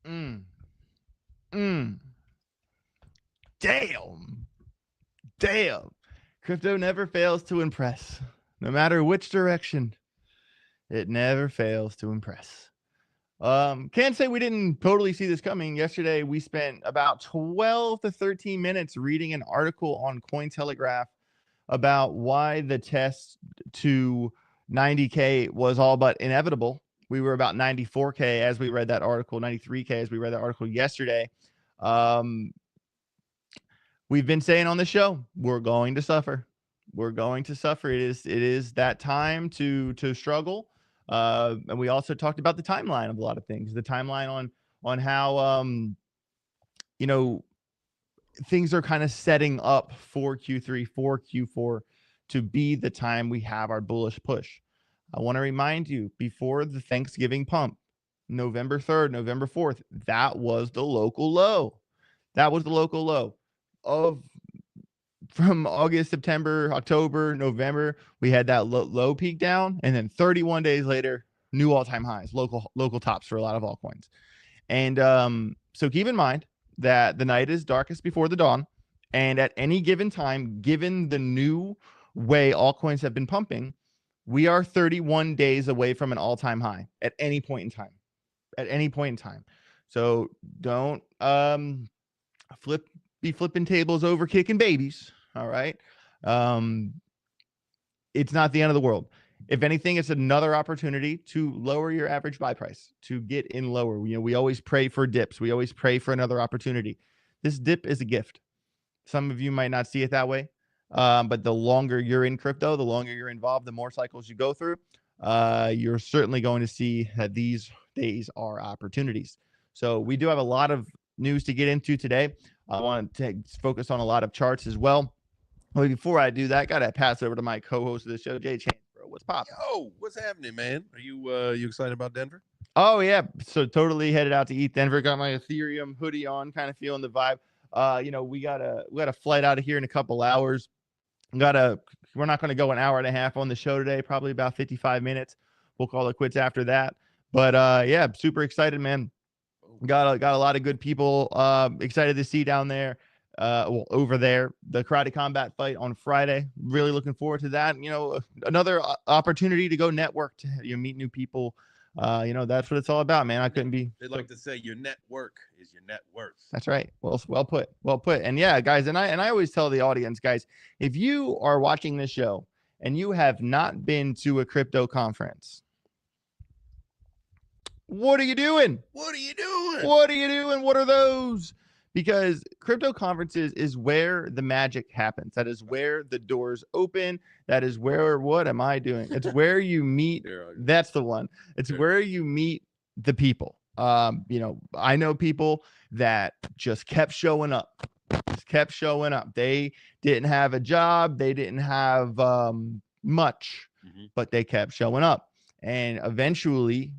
Mm, mm, damn. Damn. Crypto never fails to impress. No matter which direction, it never fails to impress. Can't say we didn't totally see this coming. Yesterday, we spent about 12 to 13 minutes reading an article on Cointelegraph about why the test to 90K was all but inevitable. We were about 94K as we read that article, 93K as we read that article yesterday. We've been saying on the show, we're going to suffer. We're going to suffer. It is that time to struggle. And we also talked about the timeline of a lot of things. The timeline on how you know, things are kind of setting up for Q3, for Q4 to be the time we have our bullish push. I want to remind you, before the Thanksgiving pump, November 3rd, November 4th, that was the local low. That was the local low of from August, September, October, November. We had that low peak down, and then 31 days later, new all-time highs, local tops for a lot of altcoins. And so keep in mind that the night is darkest before the dawn, and at any given time, given the new way altcoins have been pumping, we are 31 days away from an all-time high at any point in time. At any point in time. So don't be flipping tables over, kicking babies. All right. It's not the end of the world. If anything, it's another opportunity to lower your average buy price, to get in lower. You know, we always pray for dips. We always pray for another opportunity. This dip is a gift. Some of you might not see it that way. But the longer you're in crypto, the longer you're involved, the more cycles you go through, you're certainly going to see that these days are opportunities. So we do have a lot of news to get into today. I want to focus on a lot of charts as well. But before I do that, I got to pass over to my co-host of the show, Vchain. Bro, what's poppin'? Yo, what's happening, man? Are you excited about Denver? Oh yeah, so totally headed out to eat Denver. Got my Ethereum hoodie on, kind of feeling the vibe. You know, we got a flight out of here in a couple hours. We're not going to go an hour and a half on the show today, probably about 55 minutes. We'll call it quits after that. But yeah, super excited, man. Got a lot of good people excited to see down there. Over there, the Karate Combat fight on Friday. Really looking forward to that. You know, another opportunity to go network, to meet new people. You know, that's what it's all about, man. I couldn't be. They like to say your network is your net worth. That's right. Well put. Well put. And yeah, guys, and I always tell the audience, guys, if you are watching this show and you have not been to a crypto conference, what are you doing? What are you doing? What are you doing? What are those? Because crypto conferences is where the magic happens. That is where the doors open. That is where, what am I doing? It's where you meet. That's the one. It's where you meet the people. You know, I know people that just kept showing up. They didn't have a job. They didn't have much, but they kept showing up. And eventually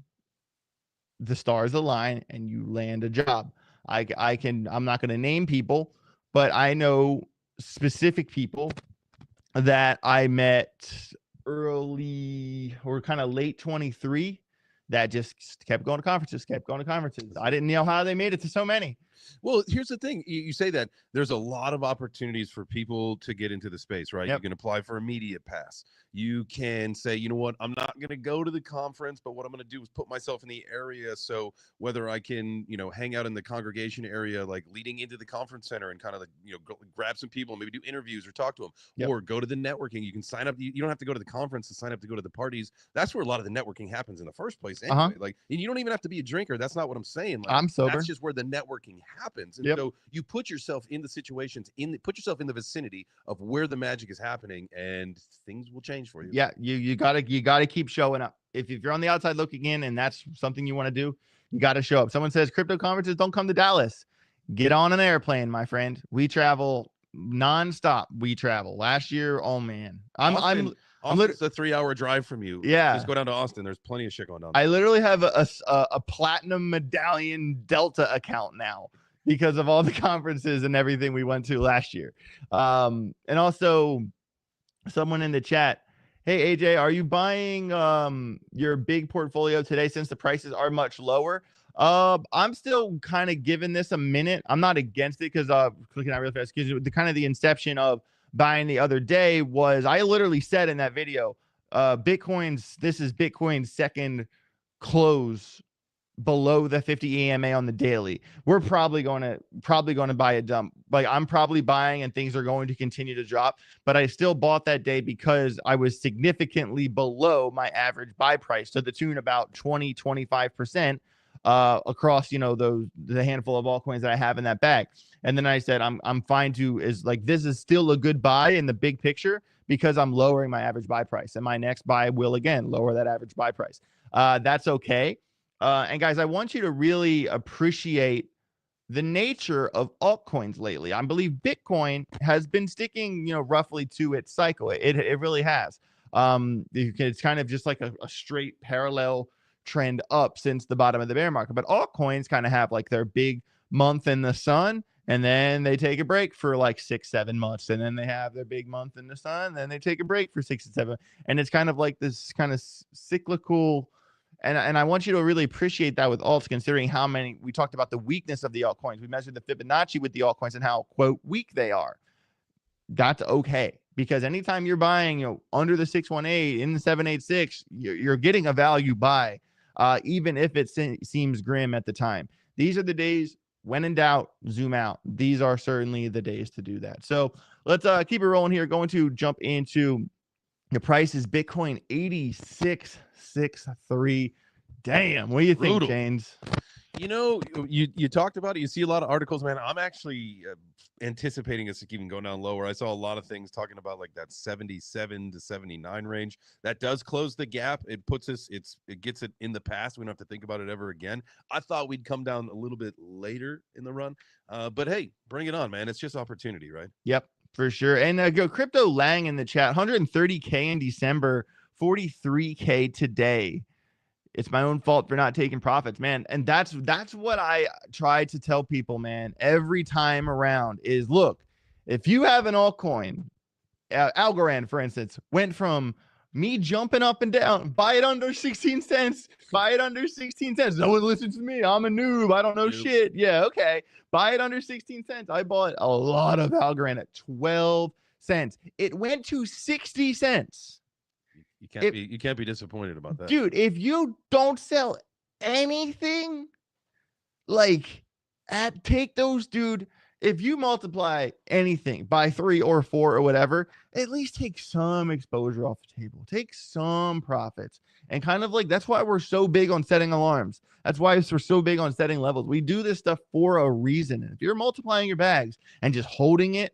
the stars align and you land a job. I'm not going to name people, but I know specific people that I met early or kind of late 23 that just kept going to conferences. I didn't know how they made it to so many. Well, here's the thing. You say that there's a lot of opportunities for people to get into the space, right? Yep. You can apply for a media pass. You can say, you know what, I'm not going to go to the conference, but what I'm going to do is put myself in the area. So whether I can, you know, hang out in the congregation area, like leading into the conference center and kind of, like, you know, go, grab some people, maybe do interviews or talk to them, Yep. or go to the networking. You can sign up. You don't have to go to the conference to sign up to go to the parties. That's where a lot of the networking happens in the first place. Anyway, like, and you don't even have to be a drinker. That's not what I'm saying. Like, I'm sober. That's just where the networking happens. And so you put yourself in the situations, put yourself in the vicinity of where the magic is happening, and things will change for you. Yeah, you gotta keep showing up. If you're on the outside looking in and that's something you want to do, you got to show up. Someone says crypto conferences don't come to Dallas. Get on an airplane, my friend. We travel nonstop. Last year. Oh man, Austin's a 3-hour drive from you. Yeah, just go down to Austin. There's plenty of shit going on. I literally have a platinum medallion Delta account now because of all the conferences and everything we went to last year. And also, someone in the chat, hey AJ, are you buying your big portfolio today since the prices are much lower? I'm still kind of giving this a minute. I'm not against it because clicking out real fast because the kind of the inception of buying the other day was I literally said in that video, this is Bitcoin's second close below the 50 EMA on the daily. We're probably going to buy a dump. Like I'm probably buying and things are going to continue to drop, but I still bought that day because I was significantly below my average buy price to the tune about 20-25% across, you know, the handful of altcoins that I have in that bag. And then I said I'm fine to this is still a good buy in the big picture because I'm lowering my average buy price, and my next buy will again lower that average buy price. That's okay. And guys, I want you to really appreciate the nature of altcoins lately. I believe Bitcoin has been sticking, you know, roughly to its cycle. It really has. It's kind of just like a straight parallel trend up since the bottom of the bear market. But altcoins kind of have like their big month in the sun, and then they take a break for like 6-7 months, and then they have their big month in the sun, then they take a break for 6 to 7, and it's kind of like this kind of cyclical. And I want you to really appreciate that with alts, considering how many we talked about the weakness of the altcoins. We measured the Fibonacci with the altcoins and how, quote, weak they are. That's okay, because anytime you're buying, you know, under the 618 in the 786, you're getting a value buy, even if it seems grim at the time. These are the days when in doubt, zoom out. These are certainly the days to do that. So let's keep it rolling here. Going to jump into the price is Bitcoin 86.63. Damn, what do you think, James? You know, you talked about it. You see a lot of articles, man. I'm actually anticipating us to even go down lower. I saw a lot of things talking about like that 77 to 79 range. That does close the gap. It puts us, it gets it in the past. We don't have to think about it ever again. I thought we'd come down a little bit later in the run. But hey, bring it on, man. It's just opportunity, right? Yep. For sure. And go Crypto Lang in the chat, 130K in December, 43K today. It's my own fault for not taking profits, man. And that's what I try to tell people, man, every time around is, look, if you have an altcoin, Algorand, for instance, went from me jumping up and down, buy it under 16 cents, buy it under 16 cents. No one listens to me. I'm a noob. I don't know shit. Yeah, okay. Buy it under 16 cents. I bought a lot of Algorand at 12 cents. It went to 60 cents. You can't be disappointed about that. Dude, if you don't sell anything, like take those, dude. If you multiply anything by 3 or 4 or whatever, at least take some exposure off the table. Take some profits. And kind of like, that's why we're so big on setting alarms. That's why we're so big on setting levels. We do this stuff for a reason. And if you're multiplying your bags and just holding it,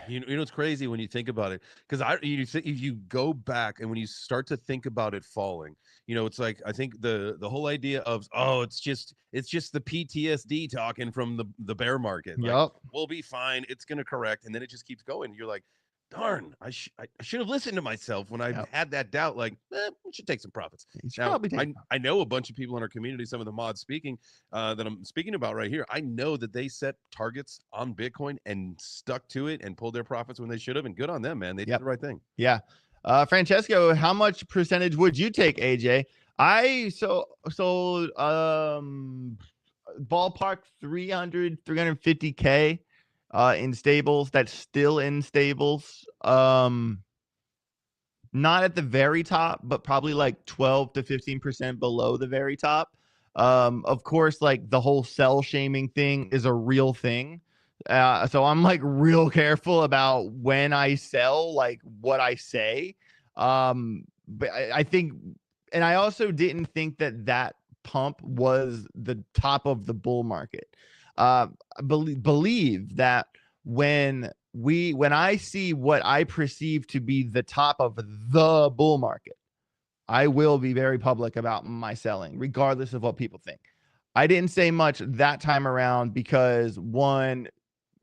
you know it's crazy when you think about it, because if you go back and when you start to think about it falling, you know, it's like, I think the whole idea of, oh, it's just the PTSD talking from the bear market. Like, yep, we'll be fine, it's gonna correct, and then it just keeps going. You're like, darn, I should have listened to myself when I had that doubt. Like, we should take some profits. Now, I know a bunch of people in our community, some of the mods speaking that I'm speaking about right here. I know that they set targets on Bitcoin and stuck to it and pulled their profits when they should have, and good on them, man. They did the right thing. Yeah. Francesco, how much percentage would you take, AJ? I sold ballpark 350K in stables. That's still in stables. Not at the very top, but probably like 12 to 15% below the very top. Of course, like the whole sell shaming thing is a real thing. So I'm like real careful about when I sell, like what I say. But I think, and I also didn't think that pump was the top of the bull market. Believe that when I see what I perceive to be the top of the bull market, I will be very public about my selling, regardless of what people think. I didn't say much that time around because, one,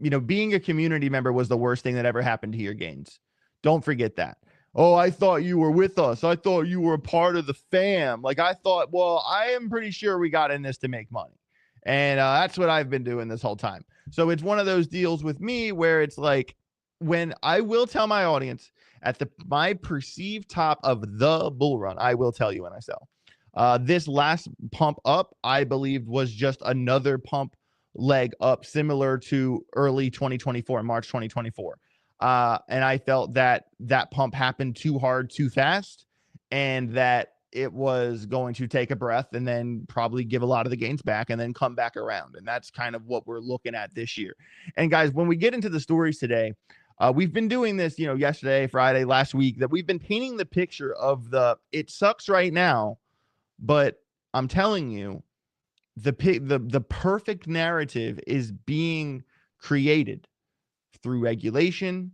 you know, being a community member was the worst thing that ever happened to your gains. Don't forget that. Oh, I thought you were with us. I thought you were a part of the fam. Like, I thought, well, I am pretty sure we got in this to make money. And that's what I've been doing this whole time. So it's one of those deals with me where it's like, when I will tell my audience at my perceived top of the bull run, I will tell you when I sell. This last pump up, I believe, was just another pump leg up, similar to early 2024, March 2024. And I felt that that pump happened too hard, too fast, and that it was going to take a breath and then probably give a lot of the gains back and then come back around. And that's kind of what we're looking at this year. And guys, when we get into the stories today, we've been doing this, yesterday, Friday, last week, that we've been painting the picture of it sucks right now, but I'm telling you, the perfect narrative is being created through regulation,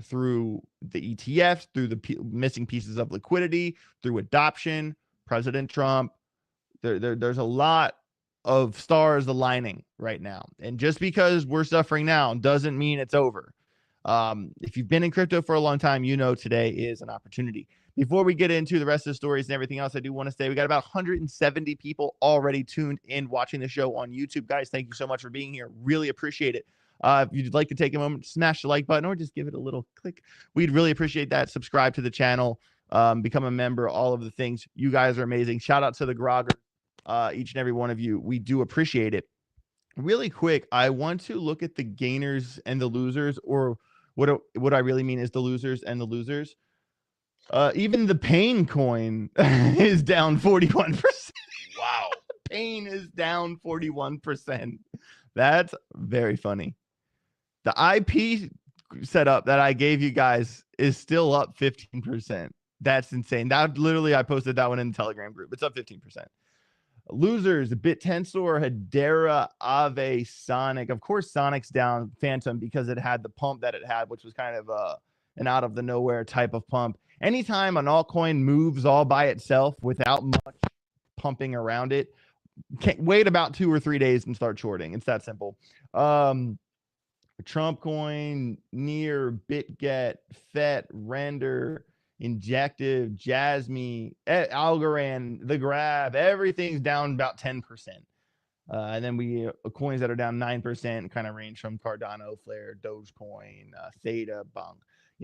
through the ETFs, through the missing pieces of liquidity, through adoption, President Trump. There's a lot of stars aligning right now. And just because we're suffering now doesn't mean it's over. If you've been in crypto for a long time, today is an opportunity. Before we get into the rest of the stories and everything else, I do want to say we got about 170 people already tuned in watching the show on YouTube. Guys, thank you so much for being here. Really appreciate it. If you'd like to take a moment, smash the like button or just give it a little click. We'd really appreciate that. Subscribe to the channel, become a member, all of the things. You guys are amazing. Shout out to the Grogger, each and every one of you. We do appreciate it. Really quick, I want to look at the gainers and the losers, or what I really mean is the losers and the losers. Even the Pain coin is down 41%. Wow. Pain is down 41%. That's very funny. The IP setup that I gave you guys is still up 15%. That's insane. That literally, I posted that one in the Telegram group. It's up 15%. Losers, BitTensor, Hedera, Aave, Sonic. Of course, Sonic's down, Phantom, because it had the pump that it had, which was kind of an out of the nowhere type of pump. Anytime an altcoin moves all by itself without much pumping around it, wait about 2 or 3 days and start shorting. It's that simple. Trump coin, Near, BitGet, FET, Render, Injective, Jasmine, Algorand, The Grab, everything's down about 10%. And then we coins that are down 9% kind of range from Cardano, Flare, Dogecoin, Theta, Bunk,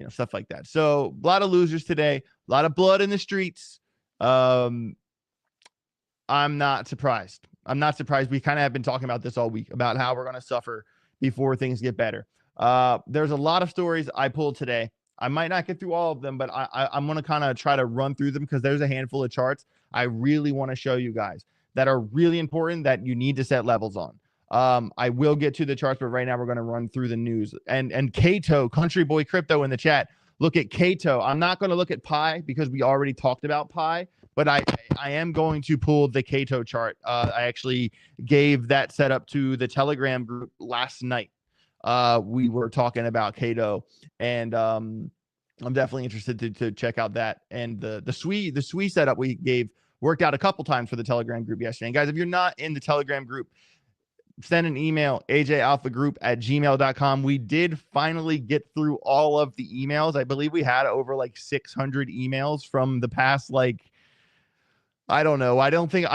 stuff like that. So a lot of losers today, a lot of blood in the streets. I'm not surprised. We kind of have been talking about this all week, about how we're going to suffer before things get better. There's a lot of stories I pulled today. I might not get through all of them, but I'm going to kind of try to run through them because there's a handful of charts I really want to show you guys that are really important that you need to set levels on. I will get to the charts, but right now we're going to run through the news. And Kato, Country Boy Crypto in the chat, look at Kato. I'm not going to look at Pi because we already talked about Pi, but I am going to pull the Kato chart. I actually gave that setup to the Telegram group last night. We were talking about Kato, and I'm definitely interested to check out that. And the SWE setup we gave worked out a couple times for the Telegram group yesterday. And guys, if you're not in the Telegram group, send an email, ajalphagroup@gmail.com. We did finally get through all of the emails. I believe we had over like 600 emails from the past, I don't know. I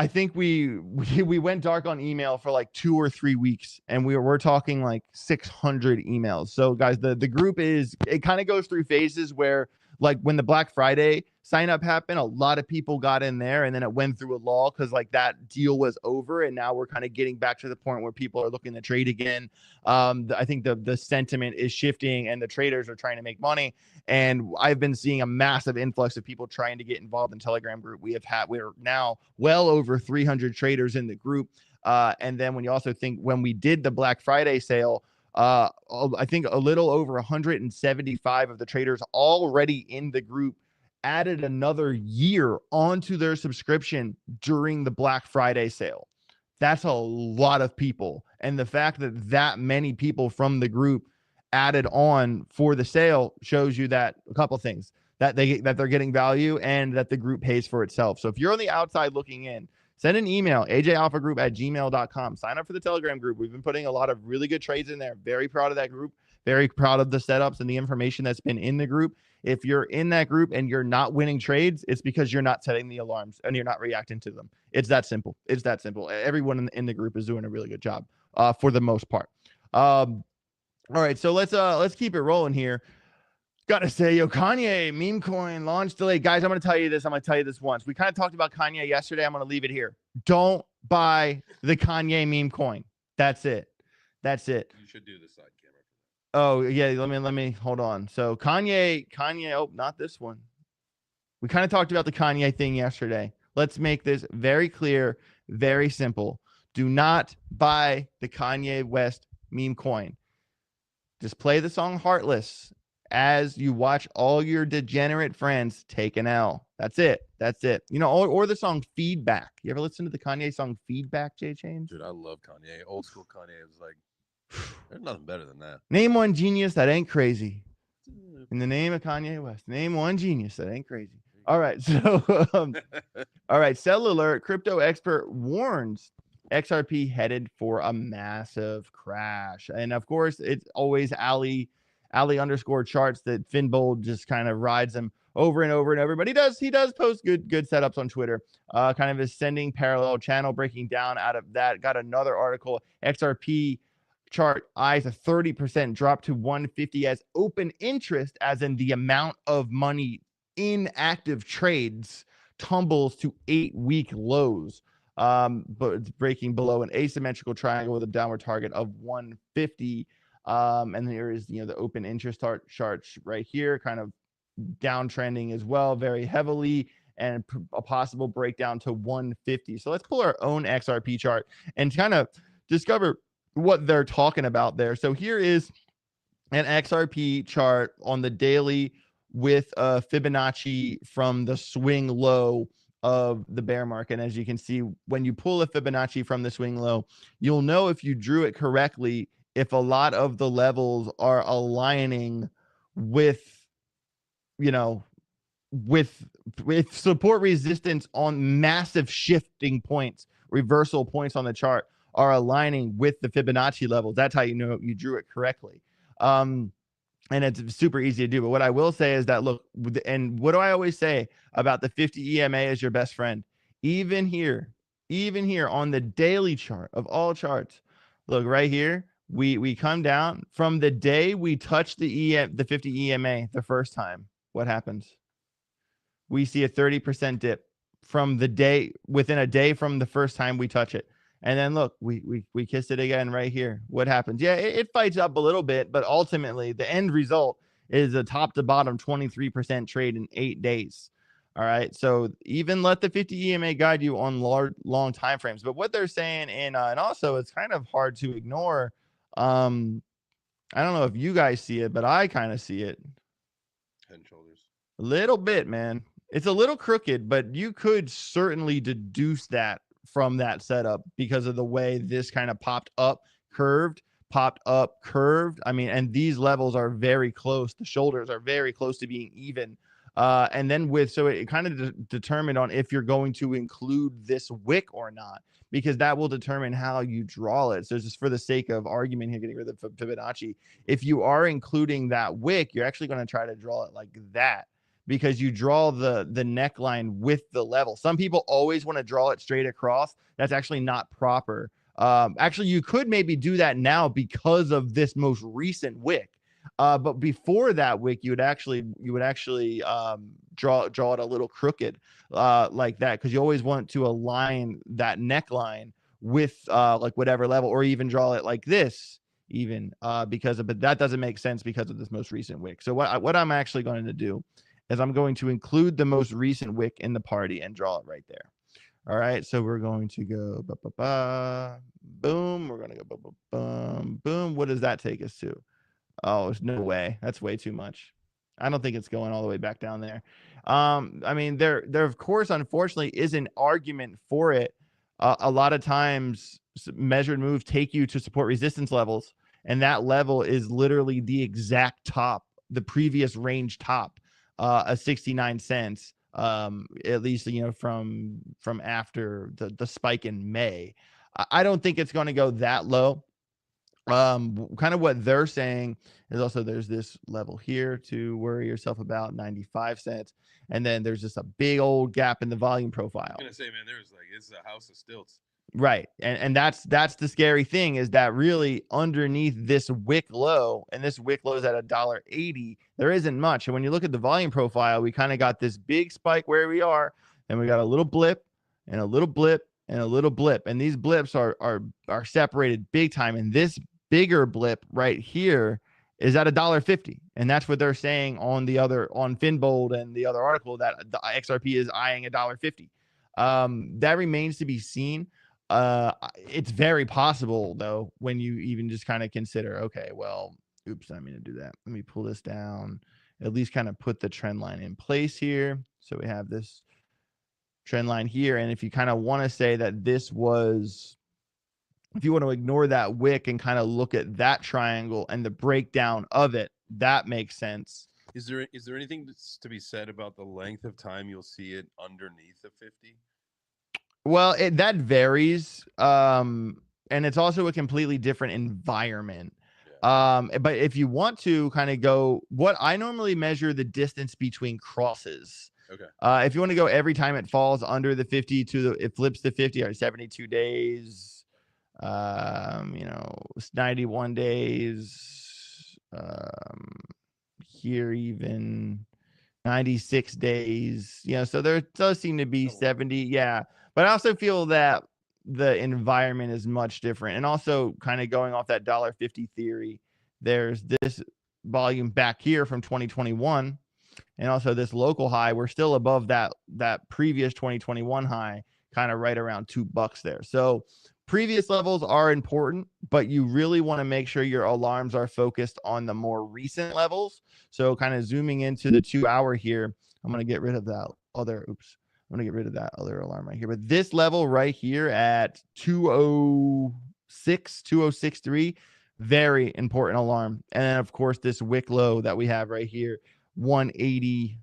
think we went dark on email for like 2 or 3 weeks, and we're talking like 600 emails. So guys, the group it kind of goes through phases where, like, when the Black Friday sign up happened, a lot of people got in there, and then it went through a lull because like that deal was over, and now we're kind of getting back to the point where people are looking to trade again. I think the sentiment is shifting, and the traders are trying to make money. And I've been seeing a massive influx of people trying to get involved in Telegram group. We're now well over 300 traders in the group. And then when you also think, when we did the Black Friday sale, I think a little over 175 of the traders already in the group added another year onto their subscription during the Black Friday sale. That's a lot of people. And the fact that many people from the group added on for the sale shows you that a couple of things, that they're getting value and that the group pays for itself. So if you're on the outside looking in, send an email, ajalphagroup@gmail.com. Sign up for the Telegram group. We've been putting a lot of really good trades in there. Very proud of that group. Very proud of the setups and the information that's been in the group. If you're in that group and you're not winning trades, it's because you're not setting the alarms and you're not reacting to them. It's that simple. It's that simple. Everyone in the group is doing a really good job for the most part. All right, so let's keep it rolling here. Gotta say, yo, Kanye, meme coin, launch delay. Guys, I'm gonna tell you this. I'm gonna tell you this once. We kind of talked about Kanye yesterday. I'm gonna leave it here. Don't buy the Kanye meme coin. That's it. That's it. You should do the side camera. Oh, yeah. Let me hold on. So Kanye, oh, not this one. We kind of talked about the Kanye thing yesterday. Let's make this very clear, very simple. Do not buy the Kanye West meme coin. Just play the song Heartless as you watch all your degenerate friends take an L. That's it. That's it. You know, or the song Feedback. You ever listen to the Kanye song Feedback, Vchain? Dude, I love Kanye. Old school Kanye is like, there's nothing better than that. Name one genius that ain't crazy. In the name of Kanye West. Name one genius that ain't crazy. All right. So, all right. Sell alert. Crypto expert warns XRP headed for a massive crash. And of course, it's always Ali underscore charts that Finbold just kind of rides them over and over and over. But he does post good setups on Twitter. Kind of ascending parallel channel, breaking down out of that. Got another article. XRP chart eyes a 30% drop to 150 as open interest, as in the amount of money in active trades, tumbles to 8-week lows. But it's breaking below an asymmetrical triangle with a downward target of 150. And there is, you know, the open interest chart right here, kind of downtrending as well, very heavily, and a possible breakdown to 150. So let's pull our own XRP chart and kind of discover what they're talking about there. So here is an XRP chart on the daily with a Fibonacci from the swing low of the bear market. And as you can see, when you pull a Fibonacci from the swing low, you'll know if you drew it correctly if a lot of the levels are aligning with, you know, with support resistance on massive shifting points, reversal points on the chart are aligning with the Fibonacci levels. That's how you know you drew it correctly. And it's super easy to do. But what I will say is that, look, and what do I always say about the 50 EMA as your best friend? Even here on the daily chart of all charts, look right here, we come down from the day we touch the 50 EMA the first time. What happens? We see a 30% dip from the day, within a day from the first time we touch it. And then look, we kiss it again right here. What happens? Yeah, it fights up a little bit, but ultimately the end result is a top to bottom 23% trade in 8 days. All right. So even let the 50 EMA guide you on long time frames. But what they're saying, and also it's kind of hard to ignore. I don't know if you guys see it, but I kind of see it. Head and shoulders. A little bit, man. It's a little crooked, but you could certainly deduce that from that setup because of the way this kind of popped up, curved. I mean, and these levels are very close. The shoulders are very close to being even. And then so it kind of determined on if you're going to include this wick or not, because that will determine how you draw it. So just for the sake of argument here, getting rid of the Fibonacci, if you are including that wick, you're actually going to try to draw it like that, because you draw the neckline with the level. Some people always want to draw it straight across. That's actually not proper. Actually, you could maybe do that now because of this most recent wick. But before that wick, you would actually draw it a little crooked like that, because you always want to align that neckline with like whatever level, or even draw it like this, even but that doesn't make sense because of this most recent wick. So what I'm actually going to do is I'm going to include the most recent wick in the party and draw it right there. All right, so we're going to go boom. We're going to go boom. What does that take us to? Oh, there's no way. That's way too much. I don't think it's going all the way back down there. I mean, there of course, unfortunately, is an argument for it. A lot of times, measured moves take you to support resistance levels, and that level is literally the exact top, the previous range top, 69 cents. At least, you know, from after the spike in May. I don't think it's going to go that low. Kind of what they're saying is also there's this level here to worry yourself about, 95 cents, and then there's just a big old gap in the volume profile. I'm gonna say, man, there's like, it's a house of stilts. Right. And that's the scary thing, is that really underneath this wick low, and this wick low is at $1.80, there isn't much. And when you look at the volume profile, we kind of got this big spike where we are, and we got a little blip and a little blip and a little blip. And these blips are separated big time. And this bigger blip right here is at $1.50. And that's what they're saying on Finbold and the other article, that the XRP is eyeing $1.50. That remains to be seen. It's very possible, though, when you even just kind of consider, okay, well, oops, I didn't mean to do that. Let me pull this down, at least kind of put the trend line in place here. So we have this trend line here. And if you kind of want to say that this was, if you want to ignore that wick and kind of look at that triangle and the breakdown of it, that makes sense. Is there anything to be said about the length of time you'll see it underneath the 50? Well, that varies. And it's also a completely different environment. Yeah. But if you want to kind of go, what I normally measure the distance between crosses. Okay. If you want to go every time it falls under the 50 it flips the 50 or 72 days, 91 days, here even 96 days, so there does seem to be 70. Yeah. But I also feel that the environment is much different. And also kind of going off that $1.50 theory, there's this volume back here from 2021. And also this local high, we're still above that previous 2021 high, kind of right around $2 there. So previous levels are important, but you really want to make sure your alarms are focused on the more recent levels. So kind of zooming into the 2 hour here, I'm going to get rid of that other, I'm going to get rid of that other alarm right here. But this level right here at 2063, very important alarm. And then of course this wick low that we have right here, 180,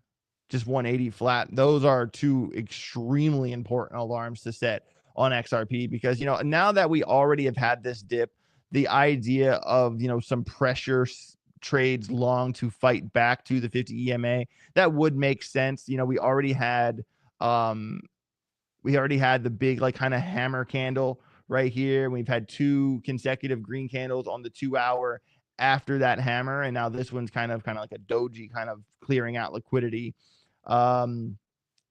just 180 flat. Those are two extremely important alarms to set on XRP, because now that we already have had this dip, the idea of some pressure trades long to fight back to the 50 EMA, that would make sense. We already had the big kind of hammer candle right here. We've had 2 consecutive green candles on the 2 hour after that hammer, and now this one's kind of like a doji, kind of clearing out liquidity.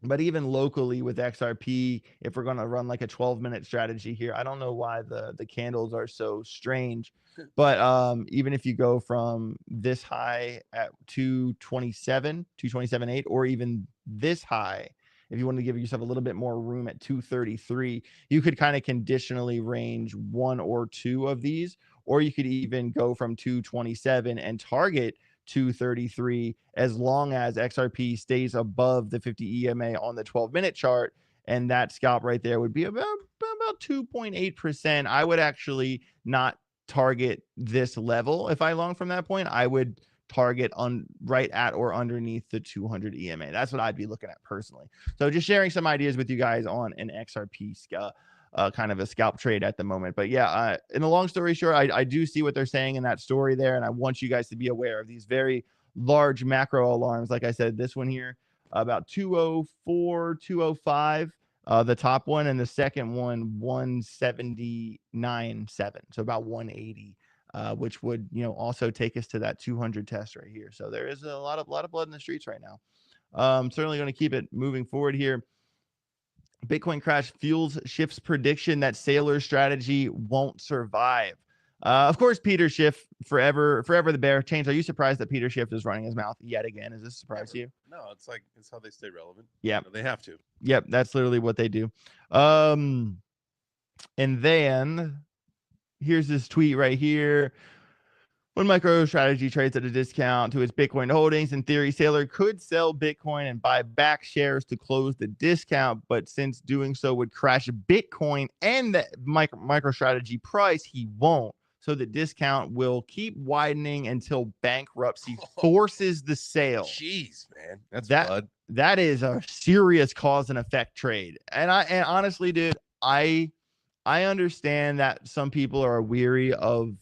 But even locally with XRP, if we're going to run like a 12-minute strategy here, I don't know why the candles are so strange, but even if you go from this high at 227.8, or even this high, if you want to give yourself a little bit more room at 233, you could kind of conditionally range 1 or 2 of these, or you could even go from 227 and target 233, as long as XRP stays above the 50 EMA on the 12-minute chart. And that scalp right there would be about 2.8%. I would actually not target this level. If I long from that point, I would target on right at or underneath the 200 EMA. That's what I'd be looking at personally. So just sharing some ideas with you guys on an XRP kind of a scalp trade at the moment. But yeah, in a long story short, I do see what they're saying in that story there, and I want you guys to be aware of these very large macro alarms. Like I said, this one here about 204, 205, the top one, and the second one 179.7, so about 180. Which would also take us to that 200 test right here. So there is a lot of blood in the streets right now. Certainly going to keep it moving forward here. Bitcoin crash fuels Schiff's prediction that Saylor's strategy won't survive. Of course, Peter Schiff, forever the bear. Change. Are you surprised that Peter Schiff is running his mouth yet again? Is this a surprise to you? No, it's how they stay relevant. Yeah, they have to. Yep, that's literally what they do. And then here's this tweet right here. When MicroStrategy trades at a discount to its Bitcoin holdings, in theory, Saylor could sell Bitcoin and buy back shares to close the discount. But since doing so would crash Bitcoin and the MicroStrategy price, he won't. So the discount will keep widening until bankruptcy forces the sale. Jeez, man. That is a serious cause and effect trade. And honestly, dude, I understand that some people are weary of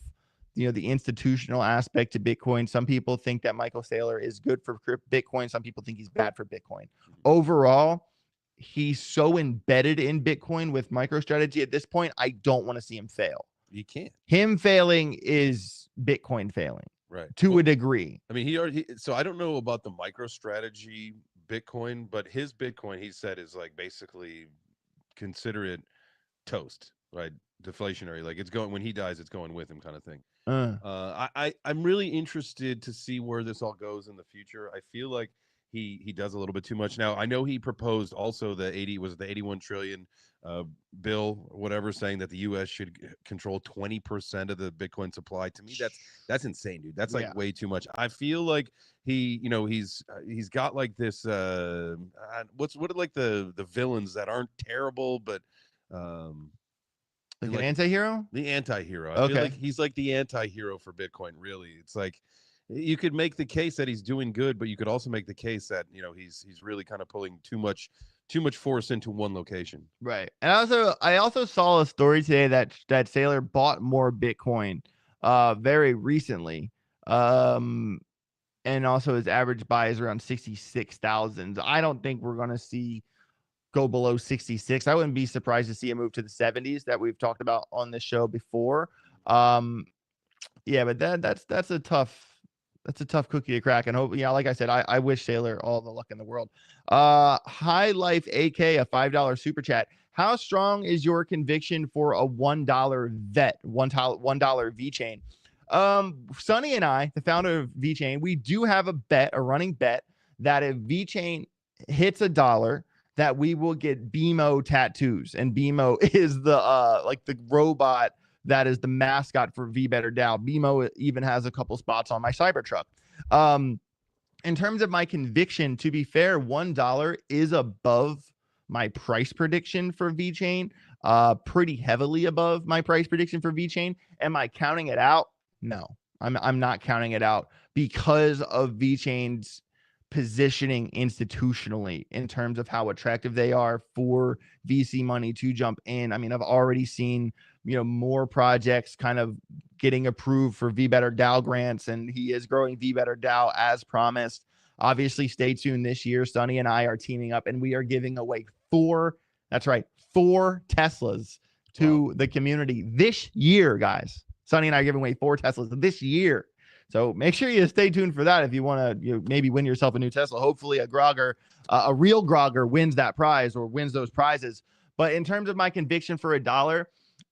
the institutional aspect to Bitcoin. Some people think that Michael Saylor is good for Bitcoin. Some people think he's bad for Bitcoin. Overall, he's so embedded in Bitcoin with MicroStrategy at this point, I don't want to see him fail. You can't. Him failing is Bitcoin failing, right? To a degree. I mean, he already. So I don't know about the MicroStrategy Bitcoin, but his Bitcoin, he said, is like basically consider it toast, right? Deflationary. Like it's going when he dies, it's going with him, kind of thing. I'm really interested to see where this all goes in the future. I feel like he does a little bit too much now. I know he proposed also the 81 trillion bill or whatever, saying that the U.S. should control 20% of the Bitcoin supply. To me, that's insane, dude. That's like way too much. I feel like he's got like this what are like the villains that aren't terrible, but like an anti-hero? The anti-hero. I feel like he's like the anti-hero for Bitcoin, really. It's like you could make the case that he's doing good, but you could also make the case that, he's really kind of pulling too much force into one location. Right. And I also saw a story today that Saylor bought more Bitcoin very recently. And also his average buy is around 66,000. I don't think we're going to see go below 66. I wouldn't be surprised to see a move to the 70s that we've talked about on the show before. Yeah, but that's a tough cookie to crack. And hope, like I said, I wish Saylor all the luck in the world. High Life AK, a $5 super chat. How strong is your conviction for a $1 $1 Vchain? Sonny and I, the founder of Vchain, we do have a running bet that if Vchain hits $1, that we will get BMO tattoos. And BMO is the like the robot that is the mascot for vBetterDAO. BMO even has a couple spots on my Cybertruck. In terms of my conviction, to be fair, $1 is above my price prediction for Vchain, pretty heavily above my price prediction for Vchain. Am I counting it out? No, I'm not counting it out because of Vchain's positioning institutionally in terms of how attractive they are for VC money to jump in. I mean, I've already seen, more projects kind of getting approved for vBetterDAO grants, and he is growing vBetterDAO as promised. Obviously, stay tuned this year. Sonny and I are teaming up, and we are giving away 4 Teslas to the community this year, guys. Sonny and I are giving away 4 Teslas this year. So make sure you stay tuned for that if you want to maybe win yourself a new Tesla. Hopefully a real grogger wins that prize or wins those prizes. But in terms of my conviction for $1,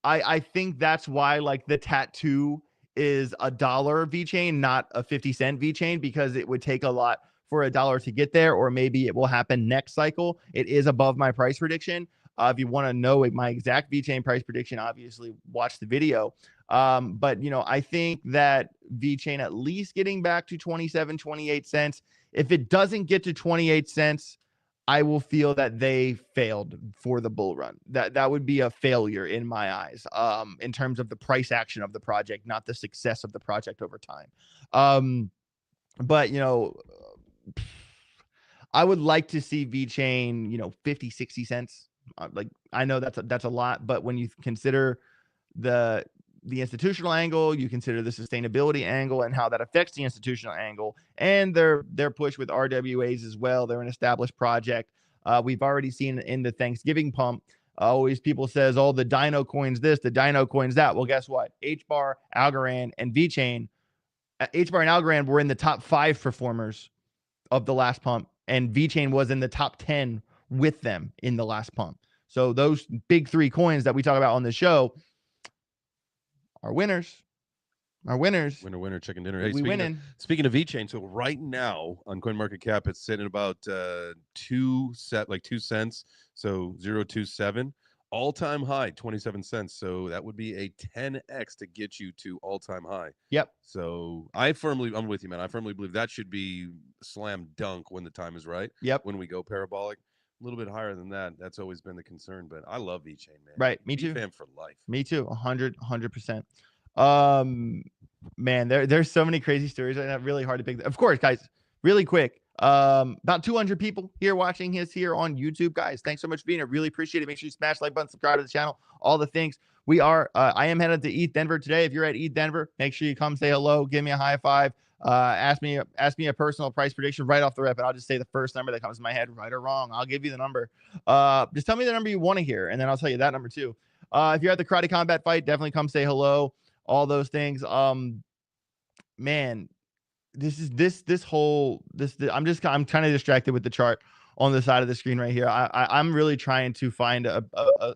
I think that's why like the tattoo is $1 Vchain, not a 50-cent Vchain, because it would take a lot for $1 to get there, or maybe it will happen next cycle. It is above my price prediction. If you want to know my exact Vchain price prediction, obviously watch the video. But I think that Vchain at least getting back to 27, 28 cents. If it doesn't get to 28 cents, I will feel that they failed for the bull run. That would be a failure in my eyes, in terms of the price action of the project, not the success of the project over time. But I would like to see Vchain, 50, 60 cents. Like I know that's a lot, but when you consider the institutional angle, you consider the sustainability angle and how that affects the institutional angle, and their push with RWAs as well. They're an established project. We've already seen in the Thanksgiving pump, always people says, oh, the Dino coins this, the Dino coins that. Well, guess what? HBAR, Algorand, and Vchain. HBAR and Algorand were in the top 5 performers of the last pump, and Vchain was in the top 10 with them in the last pump. So those big 3 coins that we talk about on the show are winners. Winner, chicken dinner. Hey, speaking of Vchain, so right now on CoinMarketCap, it's sitting about 2 cents, so 0.27. All-time high, 27 cents. So that would be a 10x to get you to all-time high. Yep. So I'm with you, man. I firmly believe that should be slam dunk when the time is right. Yep. When we go parabolic. A little bit higher than that. That's always been the concern, but I love Vchain, man. Right. Me too. Fan for life. Me too. 100%. Man, there's so many crazy stories right now. Really hard to pick. Of course, guys, really quick. About 200 people here watching us here on YouTube, guys. Thanks so much for being here. Really appreciate it. Make sure you smash the like button, subscribe to the channel, all the things. I am headed to ETH Denver today. If you're at ETH Denver, make sure you come say hello, give me a high five. Ask me a personal price prediction right off the rip, and I'll just say the first number that comes to my head, right or wrong. I'll give you the number. Just tell me the number you want to hear, and then I'll tell you that number too. If you're at the Karate Combat fight, definitely come say hello. All those things. Man, I'm kind of distracted with the chart on the side of the screen right here. I'm really trying to find a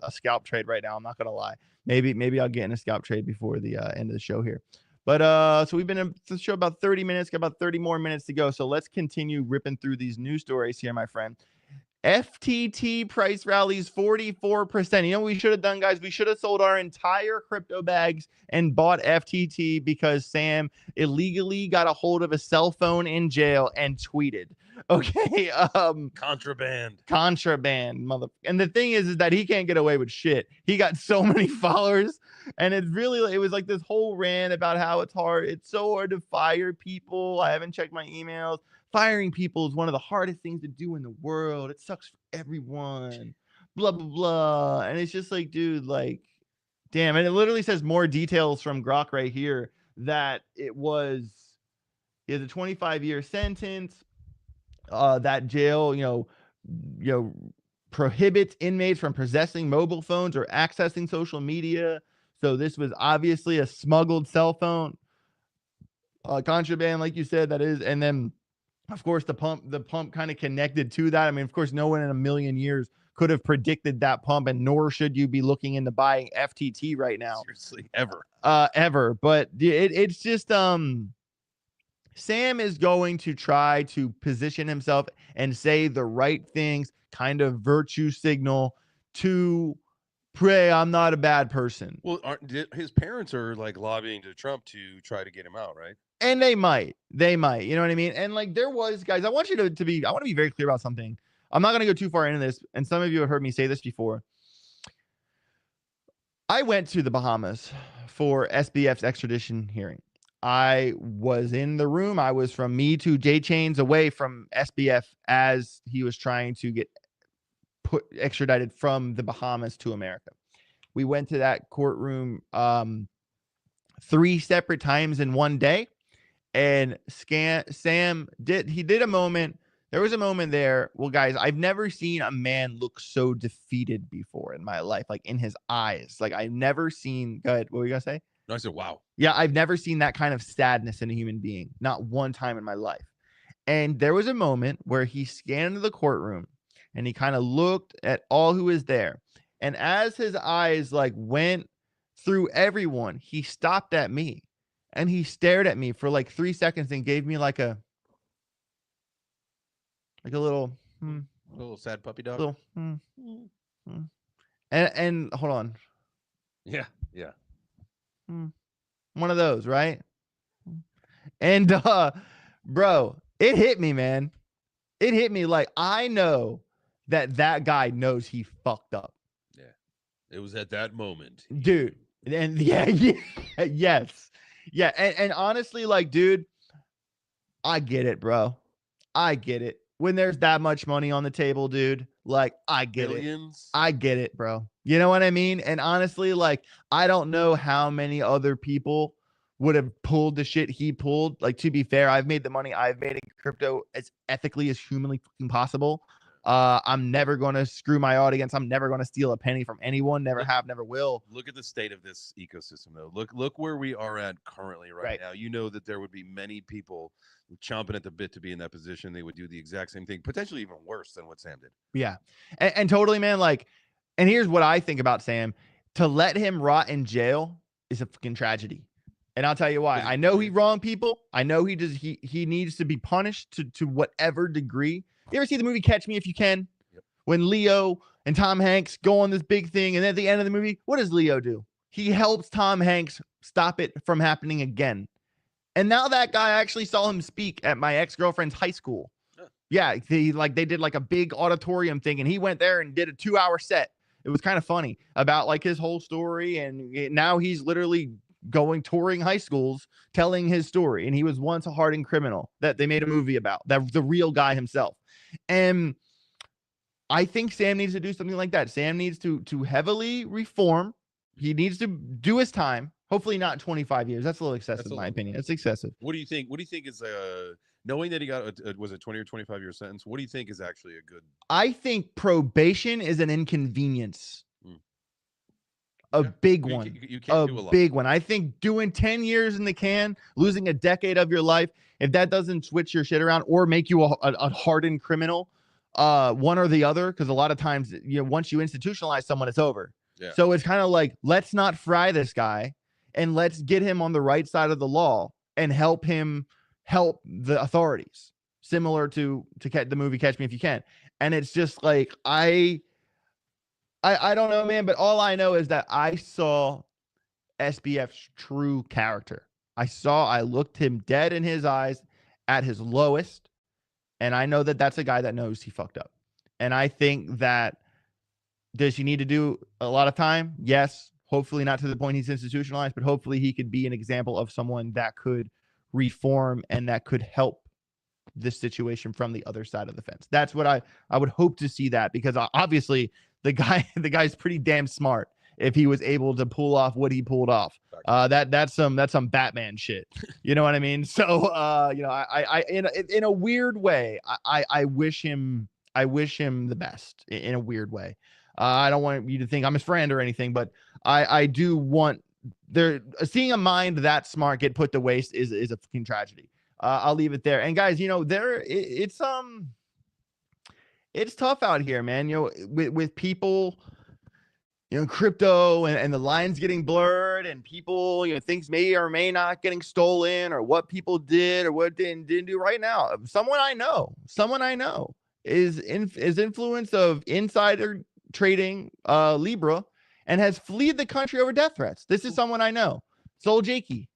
scalp trade right now. I'm not gonna lie. Maybe I'll get in a scalp trade before the end of the show here. But so we've been in the show about 30 minutes, got about 30 more minutes to go. So let's continue ripping through these news stories here, my friend. FTT price rallies 44%. You know what we should have done, guys? We should have sold our entire crypto bags and bought FTT because Sam illegally got a hold of a cell phone in jail and tweeted. Okay. Contraband, mother. And the thing is that he can't get away with shit. He got so many followers, and it was like this whole rant about how it's so hard to fire people. I haven't checked my emails. Firing people is one of the hardest things to do in the world. It sucks for everyone. Blah, blah, blah. And it's just like, dude, like, damn. And it literally says more details from Grok right here that it was a 25-year sentence. That jail, prohibits inmates from possessing mobile phones or accessing social media. So this was obviously a smuggled cell phone. Contraband, like you said, that is. And then, of course, the pump kind of connected to that. I mean, of course, no one in a million years could have predicted that pump, and nor should you be looking into buying FTT right now. Seriously, ever. But it's just Sam is going to try to position himself and say the right things, kind of virtue signal to pray I'm not a bad person. Well, his parents are like lobbying to Trump to try to get him out, right? And they might, you know what I mean? And like there was, guys, I want to be very clear about something. I'm not going to go too far into this. And some of you have heard me say this before. I went to the Bahamas for SBF's extradition hearing. I was in the room. I was from me to Vchain away from SBF as he was trying to get extradited from the Bahamas to America. We went to that courtroom 3 separate times in one day. And Sam did a moment. There was a moment there. Well, guys, I've never seen a man look so defeated before in my life, like in his eyes. Like I've never seen. Go ahead. What were you gonna say? No, I said, wow. Yeah, I've never seen that kind of sadness in a human being. Not one time in my life. And there was a moment where he scanned into the courtroom and he kind of looked at all who was there. And as his eyes like went through everyone, he stopped at me. And he stared at me for like 3 seconds and gave me like a little sad puppy dog. Little, And hold on. Yeah. One of those, right? And bro, it hit me, man. It hit me like I know that guy knows he fucked up. Yeah. It was at that moment. Dude. And yes. Yeah, and honestly, like, dude, I get it, bro. I get it. When there's that much money on the table, dude, like, I get Billions. it. I get it, bro. You know what I mean? And honestly, like, I don't know how many other people would have pulled the shit he pulled. Like, to be fair, I've made the money I've made in crypto as ethically as humanly possible. I'm never going to screw my audience. I'm never going to steal a penny from anyone. Never have, never will. Look at the state of this ecosystem, though. Look where we are at currently right now. You know that there would be many people chomping at the bit to be in that position. They would do the exact same thing, potentially even worse than what Sam did. Yeah. And totally, man. Like, and here's what I think about Sam. To let him rot in jail is a fucking tragedy. And I'll tell you why. I know he wronged people. I know he needs to be punished to whatever degree. You ever see the movie Catch Me If You Can? Yep. When Leo and Tom Hanks go on this big thing, and then at the end of the movie, what does Leo do? He helps Tom Hanks stop it from happening again. And now that guy, I actually saw him speak at my ex-girlfriend's high school. Yeah, they did like a big auditorium thing, and he went there and did a 2-hour set. It was kind of funny about like his whole story, and now he's literally touring high schools telling his story. And he was once a hardened criminal that they made a movie about, that the real guy himself. And I think Sam needs to do something like that. Sam needs to heavily reform he needs to do his time. Hopefully not 25 years. That's a little excessive in my opinion. It's excessive. What do you think? What do you think is knowing that he got was a 20 or 25-year sentence? What do you think is actually a good? I think probation is an inconvenience. A Yeah. big one. You can't do a lot. Big one. I think doing 10 years in the can, losing a decade of your life, if that doesn't switch your shit around or make you a hardened criminal, one or the other, because a lot of times, once you institutionalize someone, it's over. Yeah. So it's kind of like, let's not fry this guy and let's get him on the right side of the law and help him help the authorities, similar to the movie Catch Me If You Can. And it's just like, I don't know, man, but all I know is that I saw SBF's true character. I looked him dead in his eyes at his lowest, and I know that that's a guy that knows he fucked up. And I think that, does he need to do a lot of time? Yes. Hopefully not to the point he's institutionalized, but hopefully he could be an example of someone that could reform and that could help this situation from the other side of the fence. That's what I would hope to see, that, because obviously the guy's pretty damn smart if he was able to pull off what he pulled off. That's some Batman shit. You know what I mean? So I in a weird way, I wish him the best in a weird way. I don't want you to think I'm his friend or anything, but I do want seeing a mind that smart get put to waste is a fucking tragedy. I'll leave it there. And guys, it's tough out here, man. With people, crypto and the lines getting blurred, and people, things may or may not getting stolen, or what people did or what didn't do right now. Someone I know is influence of insider trading Libra and has fled the country over death threats. This is someone I know. Soul Jakey.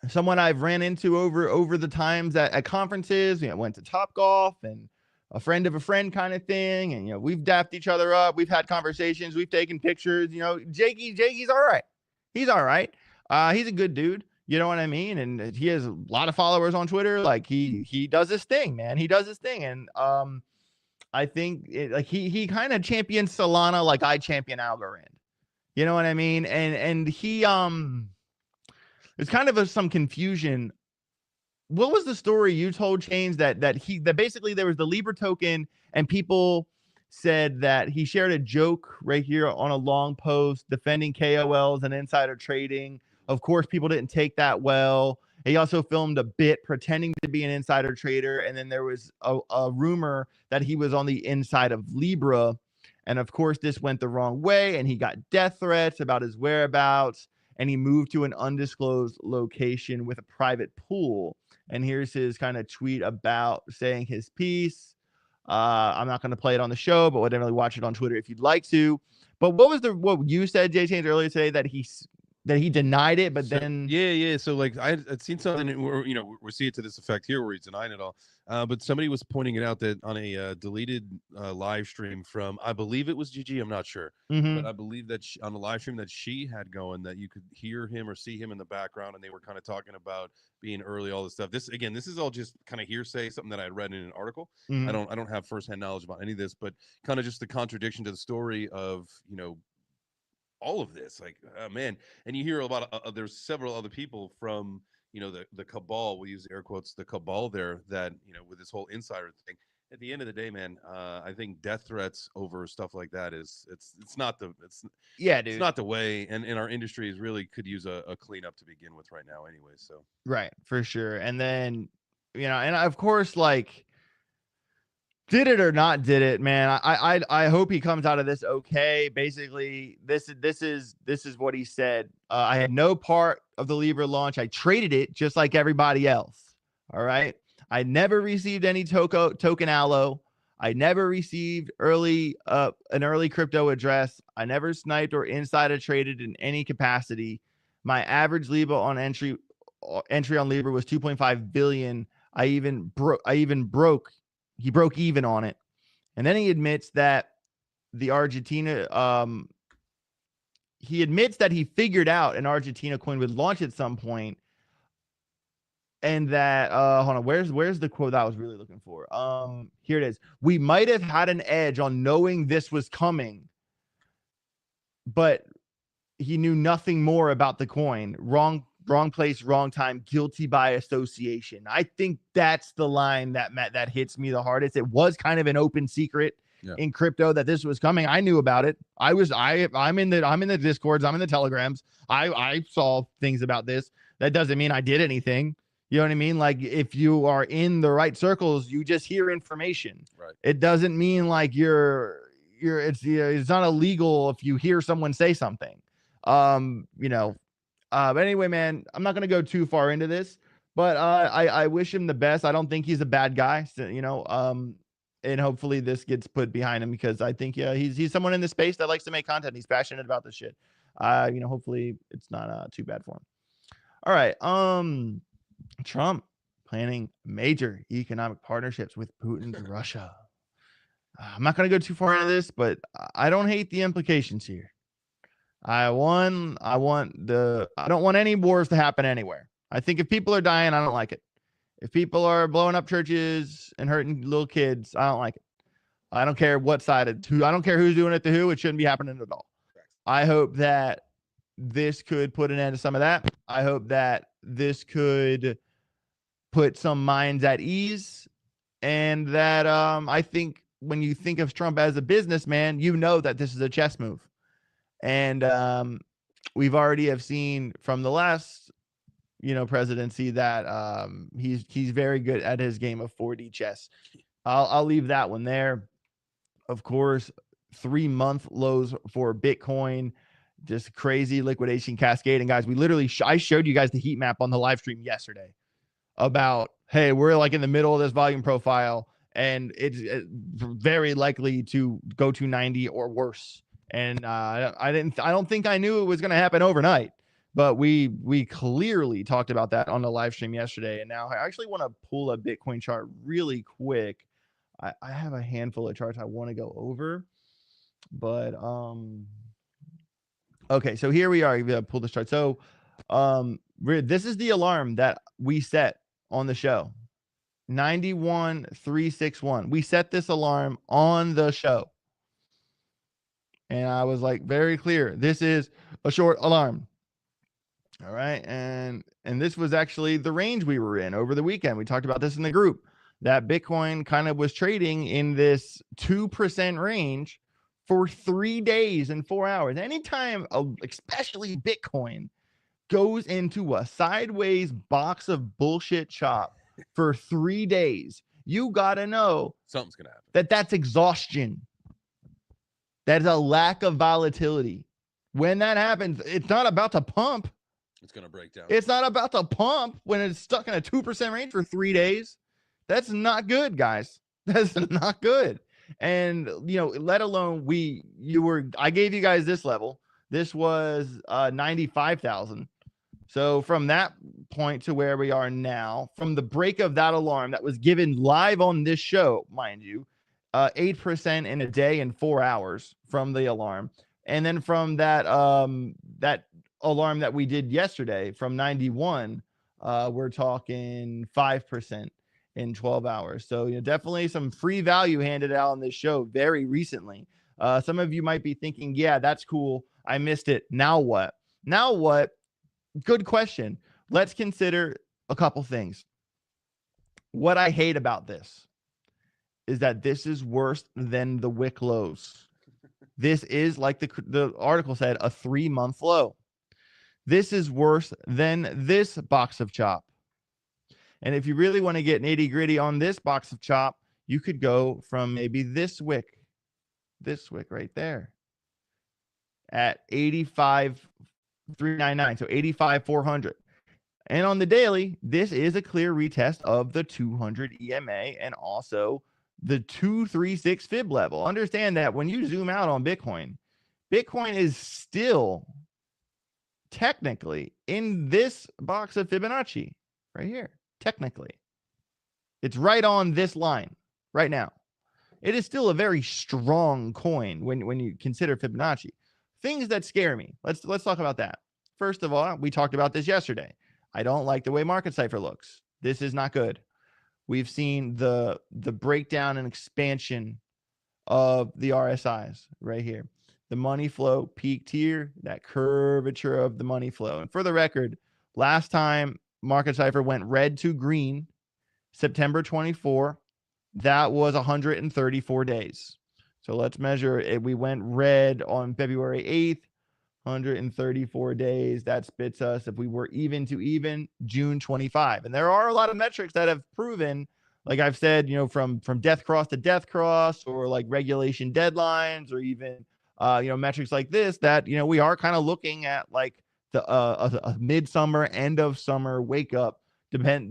Someone I've ran into over the times at conferences. Went to Topgolf, and a friend of a friend kind of thing. And we've dapped each other up. We've had conversations. We've taken pictures. Jakey's all right. He's all right. He's a good dude. You know what I mean? And he has a lot of followers on Twitter. Like he does his thing, man. He does his thing. And I think he kind of champions Solana like I champion Algorand. You know what I mean? And he there's kind of some confusion. What was the story you told, Chains, that basically there was the Libra token and people said that he shared a joke right here on a long post defending KOLs and insider trading. Of course, people didn't take that well. He also filmed a bit pretending to be an insider trader. And then there was a rumor that he was on the inside of Libra. And of course, this went the wrong way, and he got death threats about his whereabouts, and he moved to an undisclosed location with a private pool. And here's his kind of tweet about saying his piece. I'm not going to play it on the show, but definitely watch it on Twitter if you'd like to. But what you said, Jay Chains, earlier today, that he denied it, but then yeah. So like I'd seen something where we see it to this effect here where he's denying it all. But somebody was pointing it out that on a deleted live stream from, I believe it was GG, I'm not sure, but I believe that on the live stream that she had going, that you could hear him or see him in the background, and they were kind of talking about being early, all this stuff. This is all just kind of hearsay, something that I had read in an article. I don't have firsthand knowledge about any of this, but kind of just the contradiction to the story of all of this, like, man. And you hear about there's several other people from the cabal, we use air quotes, the cabal there, that with this whole insider thing. At the end of the day, man, I think death threats over stuff like that it's not the it's not the way, and our industry is really could use a cleanup to begin with right now anyway. So right, for sure. And then and of course, like, did it or not did it, man, I hope he comes out of this okay. Basically, this is what he said. I had no part of the Libra launch. I traded it just like everybody else. All right. I never received any token allo. I never received an early crypto address. I never sniped or insider traded in any capacity. My average Libra on entry on Libra was 2.5 billion. He broke even on it. And then he admits that he admits that he figured out an Argentina coin would launch at some point. And that, hold on, where's the quote that I was really looking for? Here it is. We might have had an edge on knowing this was coming. but he knew nothing more about the coin. Wrong place, wrong time, guilty by association. I think that's the line that hits me the hardest. It was kind of an open secret in crypto that this was coming. I knew about it. I'm in the Discords, I'm in the Telegrams. I saw things about this. That doesn't mean I did anything. You know what I mean? Like, if you are in the right circles, you just hear information. Right. It doesn't mean like it's not illegal if you hear someone say something. But anyway, man, I'm not going to go too far into this, but I wish him the best. I don't think he's a bad guy, and hopefully this gets put behind him, because I think, he's someone in the space that likes to make content. He's passionate about this shit. Hopefully it's not too bad for him. All right. Trump planning major economic partnerships with Putin's Russia. I'm not going to go too far into this, but I don't hate the implications here. I don't want any wars to happen anywhere. I think if people are dying, I don't like it. If people are blowing up churches and hurting little kids, I don't like it. I don't care what side I don't care who's doing it to who. It shouldn't be happening at all. I hope that this could put an end to some of that. I hope that this could put some minds at ease, and that I think when you think of Trump as a businessman, you know that this is a chess move. And we've already have seen from the last, presidency that he's very good at his game of 4D chess. I'll leave that one there. Of course, 3-month lows for Bitcoin, just crazy liquidation cascade. And guys, we literally I showed you guys the heat map on the live stream yesterday about, hey, we're like in the middle of this volume profile, and it's very likely to go to 90 or worse. And I don't think I knew it was going to happen overnight, but we clearly talked about that on the live stream yesterday. And now I actually want to pull a Bitcoin chart really quick. I have a handful of charts I want to go over, but okay, so here we are. I'm gonna pull this chart. So this is the alarm that we set on the show. 91,361. We set this alarm on the show. And I was like, very clear, this is a short alarm. All right. And this was actually the range we were in over the weekend. We talked about this in the group, that Bitcoin kind of was trading in this 2% range for 3 days and 4 hours. Anytime, especially Bitcoin, goes into a sideways box of bullshit chop for 3 days, you got to know something's going to happen. That's exhaustion. That is a lack of volatility. When that happens, it's not about to pump. It's going to break down. It's not about to pump when it's stuck in a 2% range for 3 days. That's not good, guys. That's not good. And, let alone I gave you guys this level. This was 95,000. So from that point to where we are now, from the break of that alarm that was given live on this show, mind you, 8% in a day and 4 hours from the alarm. And then from that that alarm that we did yesterday from 91, we're talking 5% in 12 hours. So definitely some free value handed out on this show very recently. Some of you might be thinking, yeah, that's cool, I missed it. Now what? Good question. Let's consider a couple things. What I hate about this is that this is worse than the wick lows. This is, like the article said, a 3-month low. This is worse than this box of chop. And if you really want to get nitty gritty on this box of chop, you could go from maybe this wick right there at 85,399. So 85,400. And on the daily, this is a clear retest of the 200 EMA and also the 236 fib level. Understand that when you zoom out on Bitcoin is still technically in this box of Fibonacci right here. Technically, it's right on this line right now. It is still a very strong coin when you consider Fibonacci. Things that scare me. Let's talk about that. First of all, we talked about this yesterday. I don't like the way Market Cipher looks. This is not good. We've seen the breakdown and expansion of the RSIs right here. the money flow peaked here, that curvature of the money flow. And for the record, last time Market Cipher went red to green, September 24, that was 134 days. So let's measure it. We went red on February 8th, 134 days. That spits us, if we were even to even, June 25. And there are a lot of metrics that have proven, like I've said, you know, from death cross to death cross, or like regulation deadlines, or even you know, metrics like this, that, you know, we are kind of looking at like the a midsummer, end of summer wake up,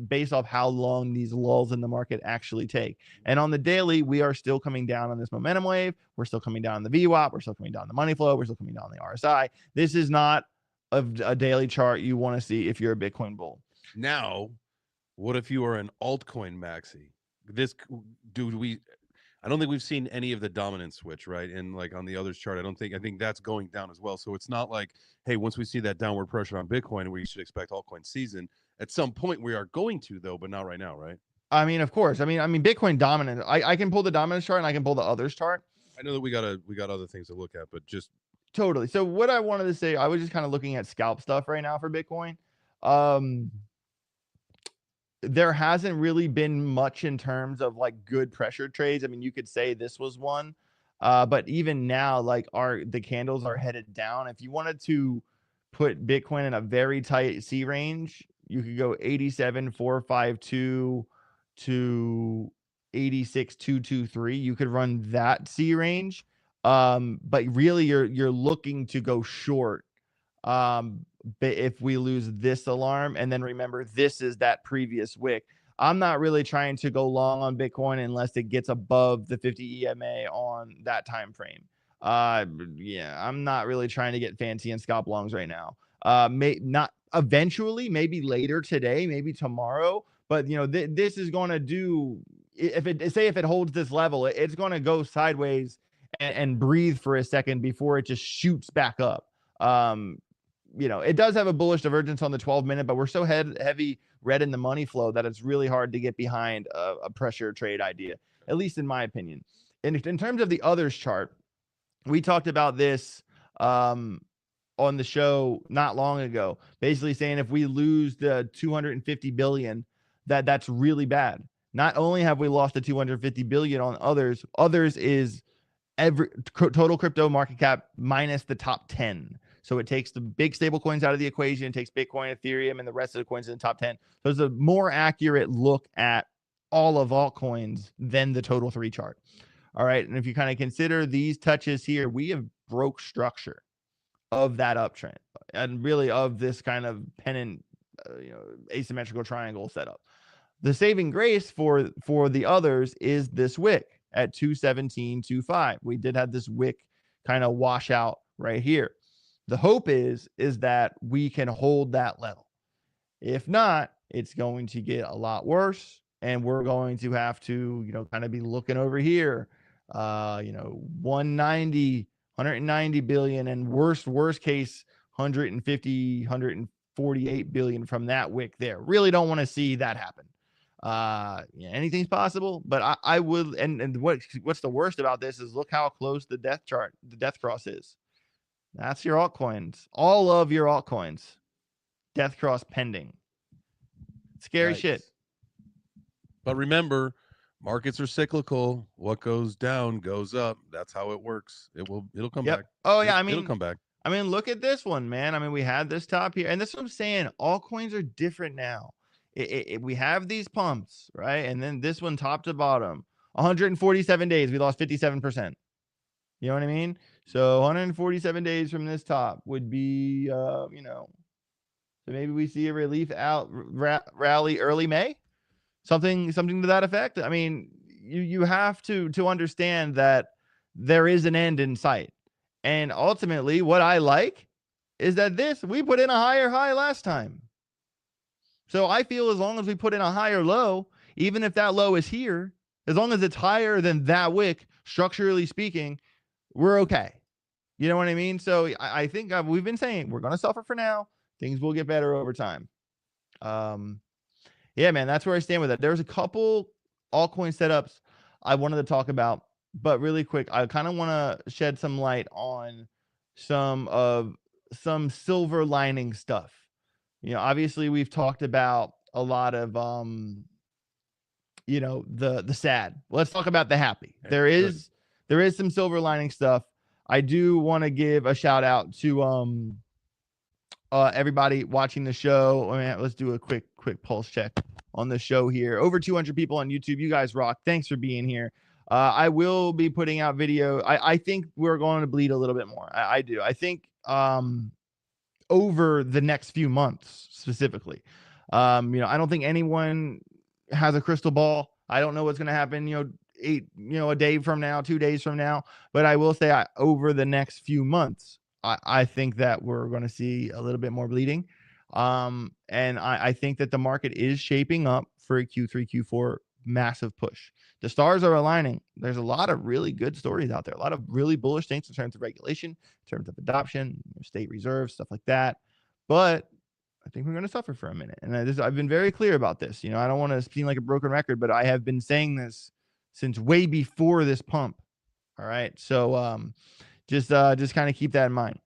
based off how long these lulls in the market actually take. And on the daily, we are still coming down on this momentum wave. We're still coming down on the VWAP. We're still coming down on the money flow. We're still coming down on the RSI. This is not a daily chart you want to see if you're a Bitcoin bull. Now, what if you are an altcoin maxi? I don't think we've seen any of the dominant switch, right? And like on the others chart, I think that's going down as well. So it's not like, hey, once we see that downward pressure on Bitcoin, we should expect altcoin season. At some point we are going to, though, but not right now, right? I mean, of course. I mean, Bitcoin dominant. I can pull the dominance chart and I can pull the others chart. I know that we got other things to look at, but just totally. So what I wanted to say, I was just kind of looking at scalp stuff right now for Bitcoin. There hasn't really been much in terms of like good pressure trades. I mean, you could say this was one, but even now, like the candles are headed down. If you wanted to put Bitcoin in a very tight C range, you could go 87,452 to 86,223. You could run that C range, but really you're looking to go short. But if we lose this alarm, and then remember, this is that previous wick. I'm not really trying to go long on Bitcoin unless it gets above the 50 EMA on that time frame. Yeah, I'm not really trying to get fancy and scalp longs right now. Not eventually, maybe later today, maybe tomorrow. But you know, this is going to do, if it holds this level, it's going to go sideways and breathe for a second before it just shoots back up. You know, it does have a bullish divergence on the 12-minute, but we're so heavy red in the money flow that it's really hard to get behind a pressure trade idea, at least in my opinion. And in terms of the others chart, we talked about this on the show not long ago, basically saying if we lose the 250 billion, that's really bad. Not only have we lost the 250 billion on others is every total crypto market cap minus the top 10. So it takes the big stable coins out of the equation. It takes Bitcoin, Ethereum, and the rest of the coins in the top 10. So it's a more accurate look at all of altcoins than the total 3 chart. All right. And if you kind of consider these touches here, we have broke structure of that uptrend and really of this kind of pennant, asymmetrical triangle setup. The saving grace for the others is this wick at 217.25. We did have this wick kind of wash out right here. The hope is that we can hold that level. If not, it's going to get a lot worse, and we're going to have to, kind of be looking over here, 190 billion, and worst case 150, 148 billion from that wick there. Really don't want to see that happen. Anything's possible, but I would, and what's the worst about this is look how close the death cross is. That's your altcoins, all of your altcoins, death cross pending. Scary shit. But remember, markets are cyclical. What goes down goes up. That's how it works. It'll come back. Oh yeah, it'll come back. I mean, look at this one, man. I mean, we had this top here, and this is what I'm saying. Altcoins are different now. We have these pumps, right? And then this one top to bottom, 147 days, we lost 57%. You know what I mean? So 147 days from this top would be, so maybe we see a relief rally early May, something to that effect. I mean, you have to understand that there is an end in sight. And ultimately, what I like is that we put in a higher high last time. So I feel as long as we put in a higher low, even if that low is here, as long as it's higher than that wick, structurally speaking, we're okay. You know what I mean? So I think we've been saying we're going to suffer for now. Things will get better over time. Yeah, man, that's where I stand with that. There's a couple altcoin setups I wanted to talk about but really quick, I kind of want to shed some light on some silver lining stuff. Obviously we've talked about a lot of the sad. Let's talk about the happy. There is some silver lining stuff. I do want to give a shout out to everybody watching the show. Let's do a quick pulse check on the show here. Over 200 people on YouTube. You guys rock. Thanks for being here. I will be putting out video. I think we're going to bleed a little bit more. I do. I think over the next few months specifically. I don't think anyone has a crystal ball. I don't know what's going to happen, a day from now, 2 days from now. But I will say over the next few months, I think that we're going to see a little bit more bleeding. And I think that the market is shaping up for a Q3, Q4 massive push. The stars are aligning. There's a lot of really good stories out there, a lot of really bullish things in terms of regulation, in terms of adoption, state reserves, stuff like that. But I think we're going to suffer for a minute. And I've been very clear about this. I don't want to seem like a broken record, but I have been saying this since way before this pump. All right. So just kind of keep that in mind.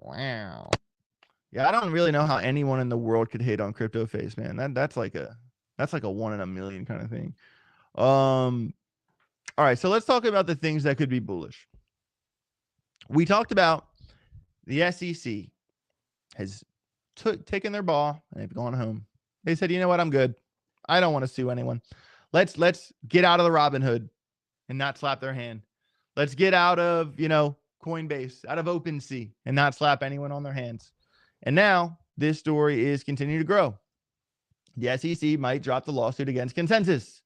Wow. Yeah, I don't really know how anyone in the world could hate on crypto face, man. That's like a 1 in a million kind of thing. All right, so let's talk about the things that could be bullish. We talked about the SEC has taken their ball and they've gone home. They said, you know what, I'm good. I don't want to sue anyone. Let's get out of the Robinhood and not slap their hand. Let's get out of, Coinbase, out of OpenSea and not slap anyone on their hands. And now this story is continuing to grow. The SEC might drop the lawsuit against Consensus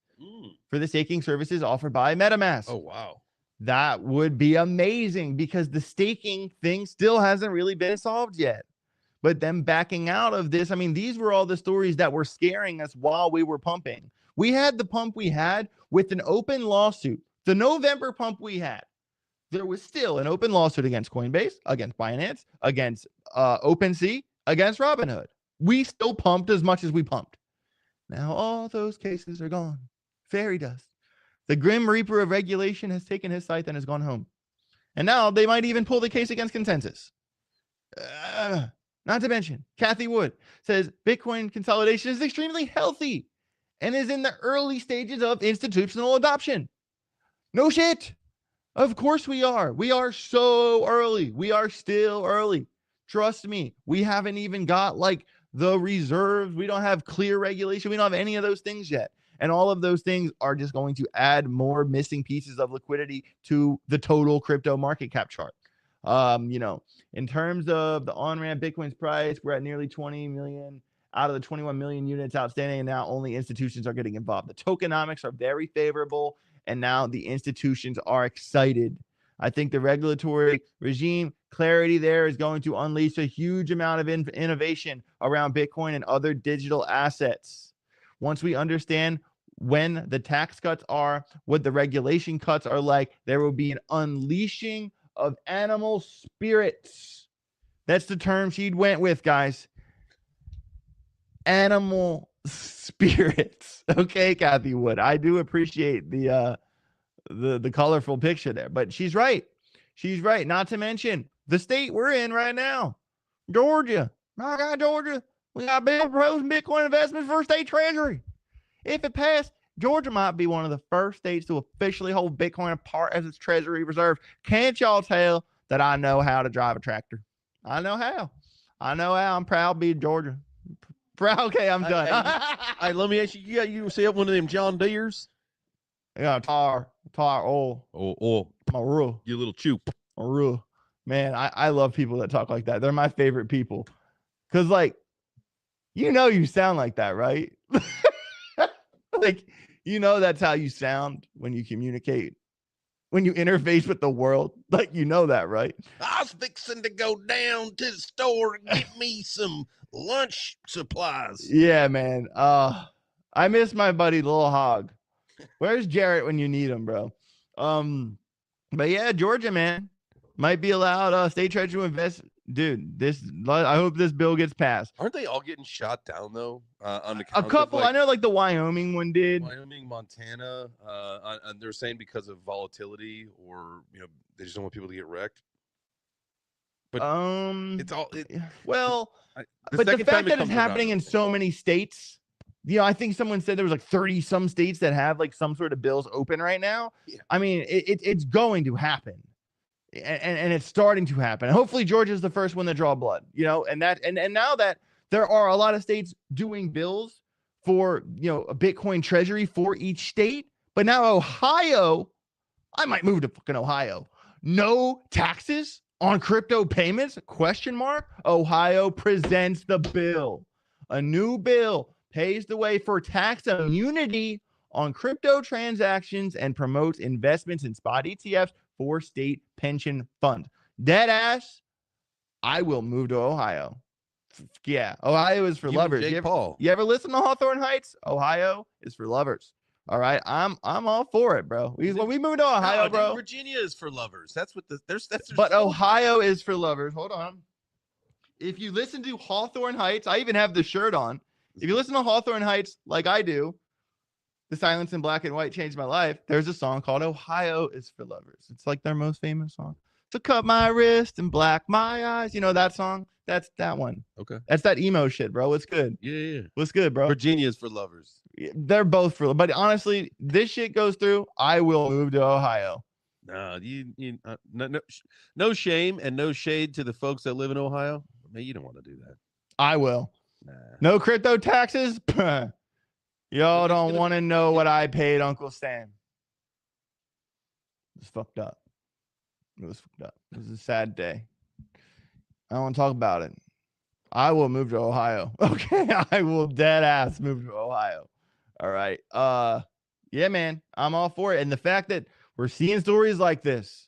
for the staking services offered by MetaMask. Oh, wow. That would be amazing because the staking thing still hasn't really been solved yet. But them backing out of this, these were all the stories that were scaring us while we were pumping. We had the pump we had with an open lawsuit. The November pump we had, there was still an open lawsuit against Coinbase, against Binance, against OpenSea, against Robinhood. We still pumped as much as we pumped. Now all those cases are gone. Fairy dust. The Grim Reaper of regulation has taken his scythe and has gone home. And now they might even pull the case against Consensus. Not to mention, Kathy Wood says Bitcoin consolidation is extremely healthy and is in the early stages of institutional adoption. No shit. Of course we are. We are so early. We are still early. Trust me. We haven't even got the reserves. We don't have clear regulation. We don't have any of those things yet. And all of those things are just going to add more missing pieces of liquidity to the total crypto market cap chart. In terms of the on-ramp Bitcoin's price, we're at nearly 20 million out of the 21 million units outstanding. And now only institutions are getting involved. The tokenomics are very favorable. And now the institutions are excited. I think the regulatory regime clarity there is going to unleash a huge amount of innovation around Bitcoin and other digital assets. Once we understand when the tax cuts are, what the regulation cuts are like, there will be an unleashing of animal spirits. That's the term she went with, guys. Animal spirits. Okay, Kathy Wood. I do appreciate the colorful picture there, but she's right. She's right. Not to mention the state we're in right now, Georgia. My God, Georgia. We got bill proposing Bitcoin investments for state treasury. If it passed, Georgia might be one of the first states to officially hold Bitcoin apart as its treasury reserve. Can't y'all tell that I know how to drive a tractor? I know how. I'm proud to be Georgia. Proud. Okay, I'm done. Hey, let me ask you, you see up one of them John Deere's? Yeah, tire oil. Oh, you little choop. Man, I love people that talk like that. They're my favorite people. Because, you sound like that, right? That's how you sound when you communicate, when you interface with the world. That, right? I was fixing to go down to the store and get me some lunch supplies. Yeah, man. I miss my buddy Lil Hog. Where's Jarrett when you need him, bro? But yeah, Georgia, man, might be allowed state treasury to invest dude, I hope this bill gets passed. Aren't they all getting shot down though? On A couple, I know, like the Wyoming one did. Wyoming, Montana, and they're saying because of volatility, or they just don't want people to get wrecked. But it's all but the fact that it's happening in so many states, I think someone said there was like 30 some states that have like some sort of bills open right now. Yeah. I mean, it's going to happen, and it's starting to happen. And hopefully Georgia is the first one to draw blood, and now that there are a lot of states doing bills for, a Bitcoin treasury for each state, but now Ohio, I might move to fucking Ohio. No taxes on crypto payments? ? Ohio presents the bill. A new bill paves the way for tax immunity on crypto transactions and promotes investments in spot ETFs for state pension funds. Dead ass, I will move to Ohio. Yeah, Ohio is for lovers. You ever listen to Hawthorne Heights? Ohio is for lovers. All right, I'm all for it, bro. We moved to Ohio, bro. Virginia is for lovers. That's what But Ohio is for lovers. Hold on. If you listen to Hawthorne Heights, I even have the shirt on. If you listen to Hawthorne Heights like I do, The Silence in Black and White Changed My Life. There's a song called Ohio is for Lovers. It's like their most famous song. So cut my wrist and black my eyes. You know that song? That's that one. Okay. That's that emo shit, bro. What's good? Yeah. What's good, bro? Virginia's for lovers. They're both for, but honestly, this shit goes through, I will move to Ohio. No, no shame and no shade to the folks that live in Ohio. Man, you don't want to do that. I will. Nah. No crypto taxes. Y'all don't want to know what I paid Uncle Sam. It was fucked up. It was a sad day. I don't want to talk about it. I will move to Ohio. Okay, I will dead ass move to Ohio. All right. Yeah, man, I'm all for it. And the fact that we're seeing stories like this,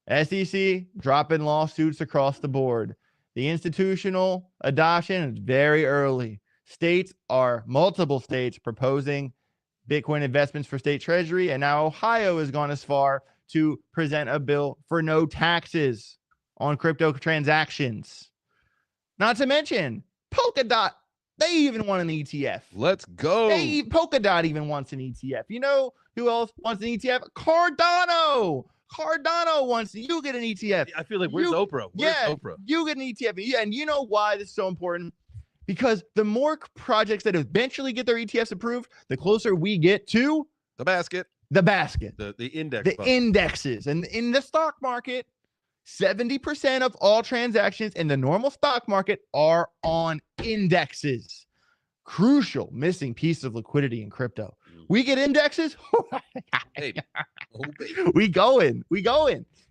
SEC dropping lawsuits across the board. The institutional adoption is very early. Multiple states proposing Bitcoin investments for state treasury, and now Ohio has gone as far to present a bill for no taxes on crypto transactions. Not to mention Polkadot. They even want an ETF. Let's go. Polkadot even wants an ETF. You know who else wants an ETF? Cardano. Cardano wants you get an ETF. I feel like where's Oprah? Oprah? You get an ETF. Yeah, and you know why this is so important? Because the more projects that eventually get their ETFs approved, the closer we get to the basket. The index. The indexes. And in the stock market, 70% of all transactions in the normal stock market are on indexes. Crucial missing piece of liquidity in crypto. We get indexes. Hey, we going.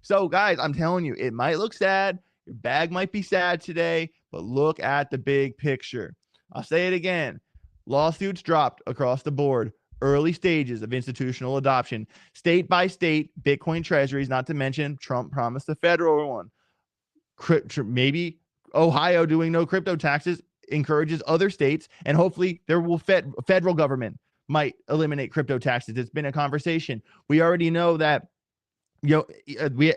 So guys, I'm telling you, it might look sad. Your bag might be sad today, but look at the big picture. I'll say it again. Lawsuits dropped across the board. Early stages of institutional adoption, state by state, Bitcoin treasuries, not to mention Trump promised a federal one. Maybe Ohio doing no crypto taxes encourages other states, and hopefully there will federal government might eliminate crypto taxes. It's been a conversation. We already know that, we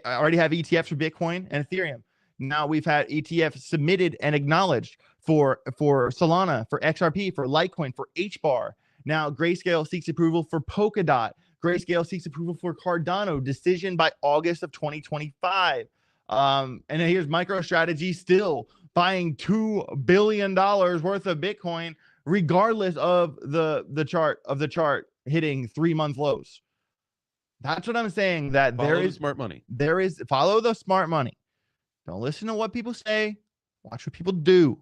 already have ETFs for Bitcoin and Ethereum. Now we've had ETFs submitted and acknowledged for Solana, for XRP, for Litecoin, for HBAR. Now, Grayscale seeks approval for Polkadot. Grayscale seeks approval for Cardano. Decision by August of 2025. And here's MicroStrategy still buying $2 billion worth of Bitcoin, regardless of the chart hitting 3-month lows. That's what I'm saying. That follow the smart money. Follow the smart money. Don't listen to what people say. Watch what people do.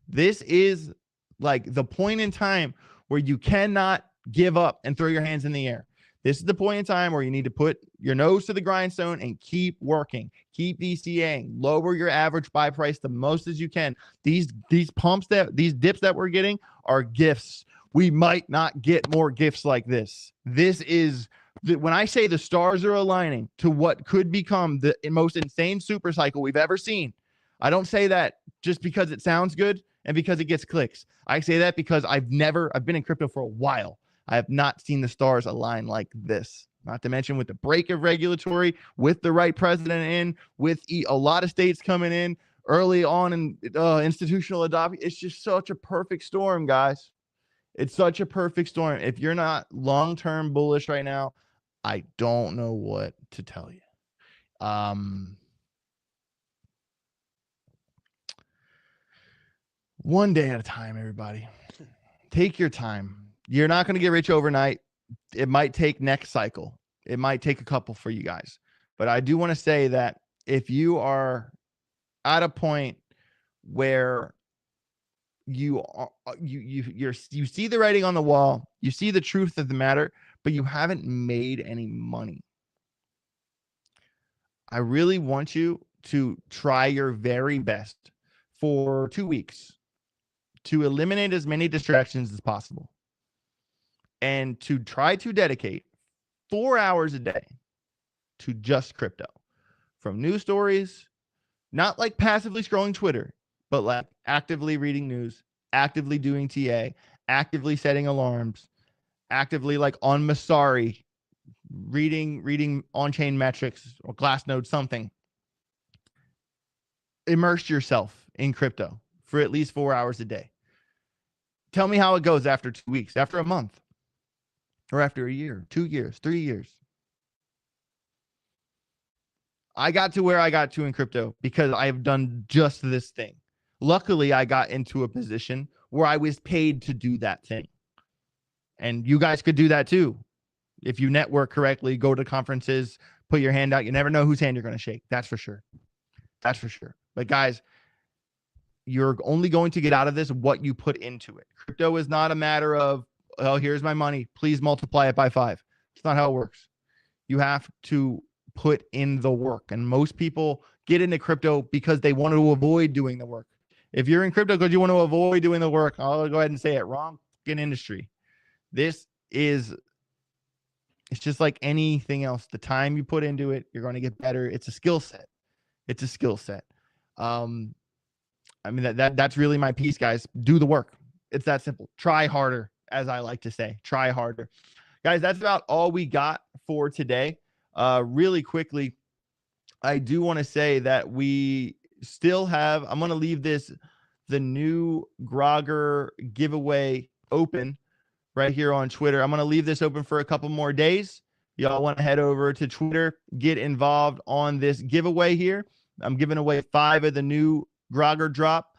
This is like the point in time where you cannot give up and throw your hands in the air. This is the point in time where you need to put your nose to the grindstone and keep working, keep DCAing, lower your average buy price the most as you can. These dips that we're getting are gifts. We might not get more gifts like this. This is when I say the stars are aligning to what could become the most insane super cycle we've ever seen. I don't say that just because it sounds good and because it gets clicks. I say that because I've been in crypto for a while. I have not seen the stars align like this. not to mention with the break of regulatory, with the right president in, with a lot of states coming in early on in institutional adoption. It's just such a perfect storm, guys. It's such a perfect storm. If you're not long-term bullish right now, I don't know what to tell you. One day at a time, everybody. Take your time. You're not going to get rich overnight. It might take next cycle. It might take a couple for you guys. But I do want to say that if you are at a point where you see the writing on the wall, you see the truth of the matter, but you haven't made any money, I really want you to try your very best for 2 weeks to eliminate as many distractions as possible and to try to dedicate 4 hours a day to just crypto, from news stories, not like passively scrolling Twitter, but like actively reading news, actively doing TA, actively setting alarms, actively like on Masari, reading on-chain metrics or Glassnode, something. Immerse yourself in crypto for at least 4 hours a day. Tell me how it goes after 2 weeks, after a month, or after a year, 2 years, 3 years. I got to where I got to in crypto because I've done just this thing. Luckily, I got into a position where I was paid to do that thing. And you guys could do that too. If you network correctly, go to conferences, put your hand out. You never know whose hand you're going to shake. That's for sure. That's for sure. But guys, you're only going to get out of this what you put into it. Crypto is not a matter of, oh, here's my money, please multiply it by 5. It's not how it works. You have to put in the work. And most people get into crypto because they want to avoid doing the work. If you're in crypto because you want to avoid doing the work, I'll go ahead and say it, wrong fucking industry. This is, it's just like anything else. The time you put into it, you're going to get better. It's a skill set. It's a skill set. I mean, that's really my piece, guys. Do the work. It's that simple. Try harder, as I like to say. Try harder. Guys, that's about all we got for today. Really quickly, I do want to say that we still have, I'm going to leave the new Grogger giveaway open right here on Twitter. I'm going to leave this open for a couple more days. Y'all want to head over to Twitter, get involved on this giveaway here. I'm giving away 5 of the new Grogger drop,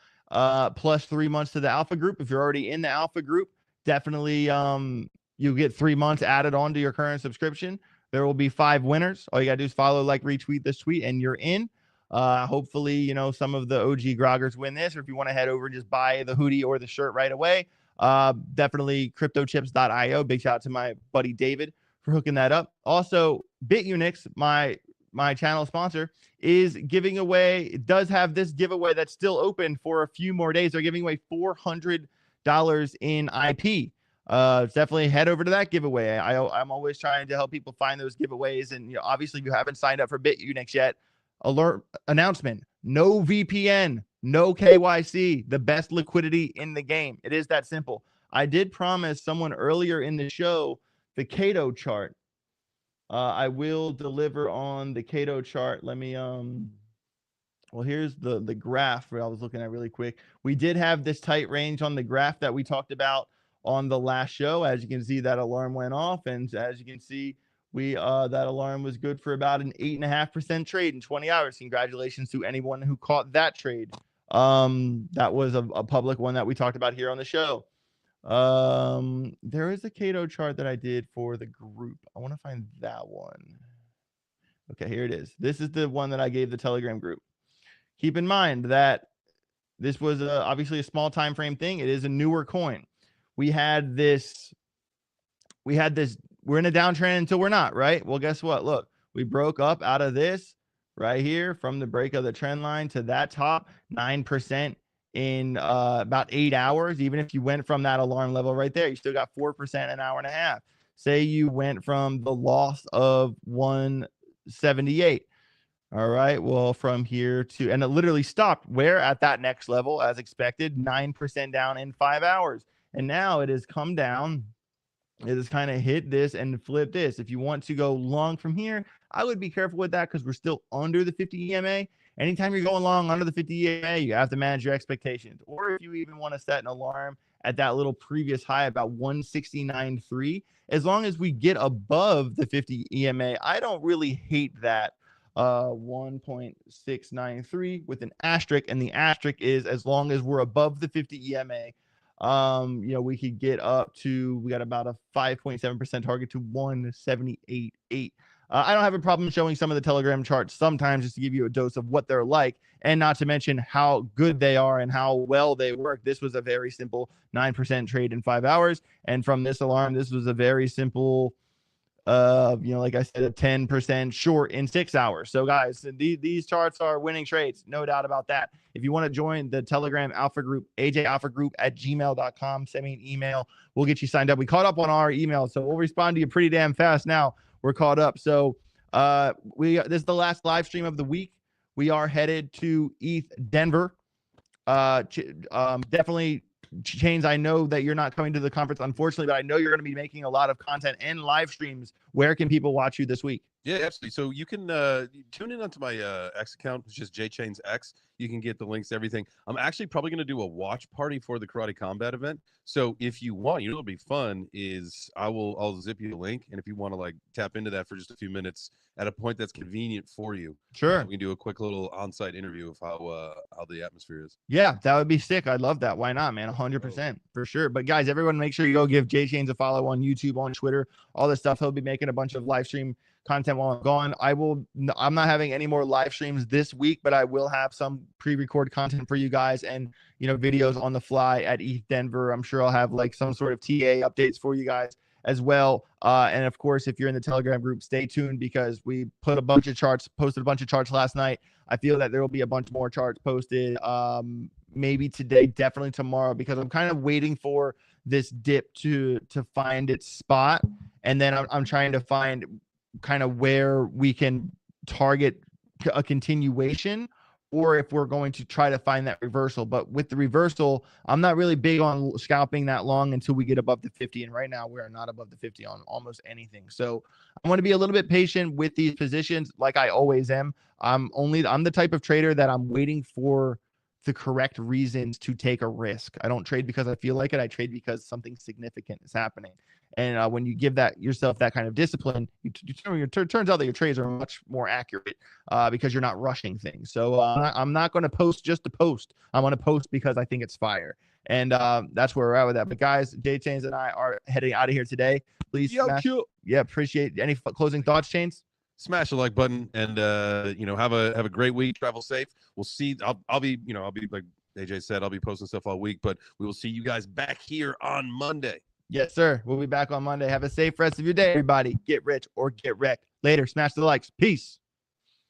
plus 3 months to the alpha group. If you're already in the alpha group, definitely you get 3 months added on to your current subscription. There will be 5 winners. All you gotta do is follow, like, retweet this tweet, and you're in. Hopefully, you know, some of the OG Groggers win this, or if you want to head over and just buy the hoodie or the shirt right away, definitely cryptochips.io. Big shout out to my buddy David for hooking that up. Also, Bitunix, my channel sponsor, is giving away, it does have this giveaway that's still open for a few more days. They're giving away $400 in IP. Definitely head over to that giveaway. I'm always trying to help people find those giveaways. And, you know, obviously, if you haven't signed up for Bitunix yet, alert announcement: no VPN, no KYC, the best liquidity in the game. It is that simple. I did promise someone earlier in the show the Cato chart. I will deliver on the Cato chart. Let me well, here's the graph where I was looking at really quick. We did have this tight range on the graph that we talked about on the last show. As you can see, that alarm went off, and as you can see, we that alarm was good for about an 8.5% trade in 20 hours. Congratulations to anyone who caught that trade. That was a public one that we talked about here on the show. There is a Cato chart that I did for the group. I want to find that one. Okay, here it is. This is the one that I gave the Telegram group. Keep in mind that this was obviously a small time frame thing. It is a newer coin. We had this. We're in a downtrend until we're not, right? Well, guess what? Look, we broke up out of this right here from the break of the trend line to that top, 9% in about 8 hours. Even if you went from that alarm level right there, you still got 4% an hour and a half. Say you went from the loss of 178. All right, well, from here to, and it literally stopped where at that next level, as expected, 9% down in 5 hours. And now it has come down It is kind of hit this and flip this. If you want to go long from here, I would be careful with that because we're still under the 50 EMA. Anytime you're going long under the 50 EMA, you have to manage your expectations. Or if you even want to set an alarm at that little previous high about 169.3, as long as we get above the 50 EMA, I don't really hate that 1.693 with an asterisk, and the asterisk is as long as we're above the 50 EMA, we could get up to, we got about a 5.7% target to 178.8. I don't have a problem showing some of the Telegram charts sometimes just to give you a dose of what they're like, and not to mention how good they are and how well they work. This was a very simple 9% trade in 5 hours, and from this alarm, this was a very simple like I said, a 10% short in 6 hours. So guys, these charts are winning trades, no doubt about that. If you want to join the Telegram Alpha Group, ajalphagroup@gmail.com, send me an email. We'll get you signed up. We caught up on our email, so we'll respond to you pretty damn fast now. We're caught up. So this is the last live stream of the week. We are headed to ETH Denver. Definitely Chains, I know that you're not coming to the conference, unfortunately, but I know you're going to be making a lot of content and live streams. Where can people watch you this week? Yeah, absolutely. So you can tune in onto my X account, which is JChains X. You can get the links to everything. I'm actually probably going to do a watch party for the Karate Combat event. So if you want, it'll be fun. Is I'll zip you the link, and if you want to like tap into that for just a few minutes at a point that's convenient for you, sure, we can do a quick little on-site interview of how the atmosphere is. Yeah, that would be sick. I'd love that. Why not, man? 100% for sure. But guys, everyone, make sure you go give JChains a follow on YouTube, on Twitter, all this stuff. He'll be making a bunch of live stream content while I'm gone. I'm not having any more live streams this week, but I will have some pre-record content for you guys and videos on the fly at ETH Denver. I'm sure I'll have like some sort of TA updates for you guys as well. And of course, if you're in the Telegram group, stay tuned because we posted a bunch of charts last night. I feel that there will be a bunch more charts posted maybe today, definitely tomorrow, because I'm kind of waiting for this dip to find its spot. And then I'm trying to find kind of where we can target a continuation, or if we're going to try to find that reversal. But with the reversal, I'm not really big on scalping that long until we get above the 50. And right now we are not above the 50 on almost anything. So I want to be a little bit patient with these positions like I always am. I'm the type of trader that I'm waiting for the correct reasons to take a risk. I don't trade because I feel like it. I trade because something significant is happening. And when you give yourself that kind of discipline, turns out that your trades are much more accurate because you're not rushing things. So I'm not going to post just to post. I'm going to post because I think it's fire. And that's where we're at with that. But guys, JChains and I are heading out of here today. Please appreciate any closing thoughts, Chains. Smash the like button and have a great week. Travel safe. We'll see. I'll be like AJ said, I'll be posting stuff all week, but we will see you guys back here on Monday. Yes, sir. We'll be back on Monday. Have a safe rest of your day, everybody. Get rich or get wrecked. Later. Smash the likes. Peace.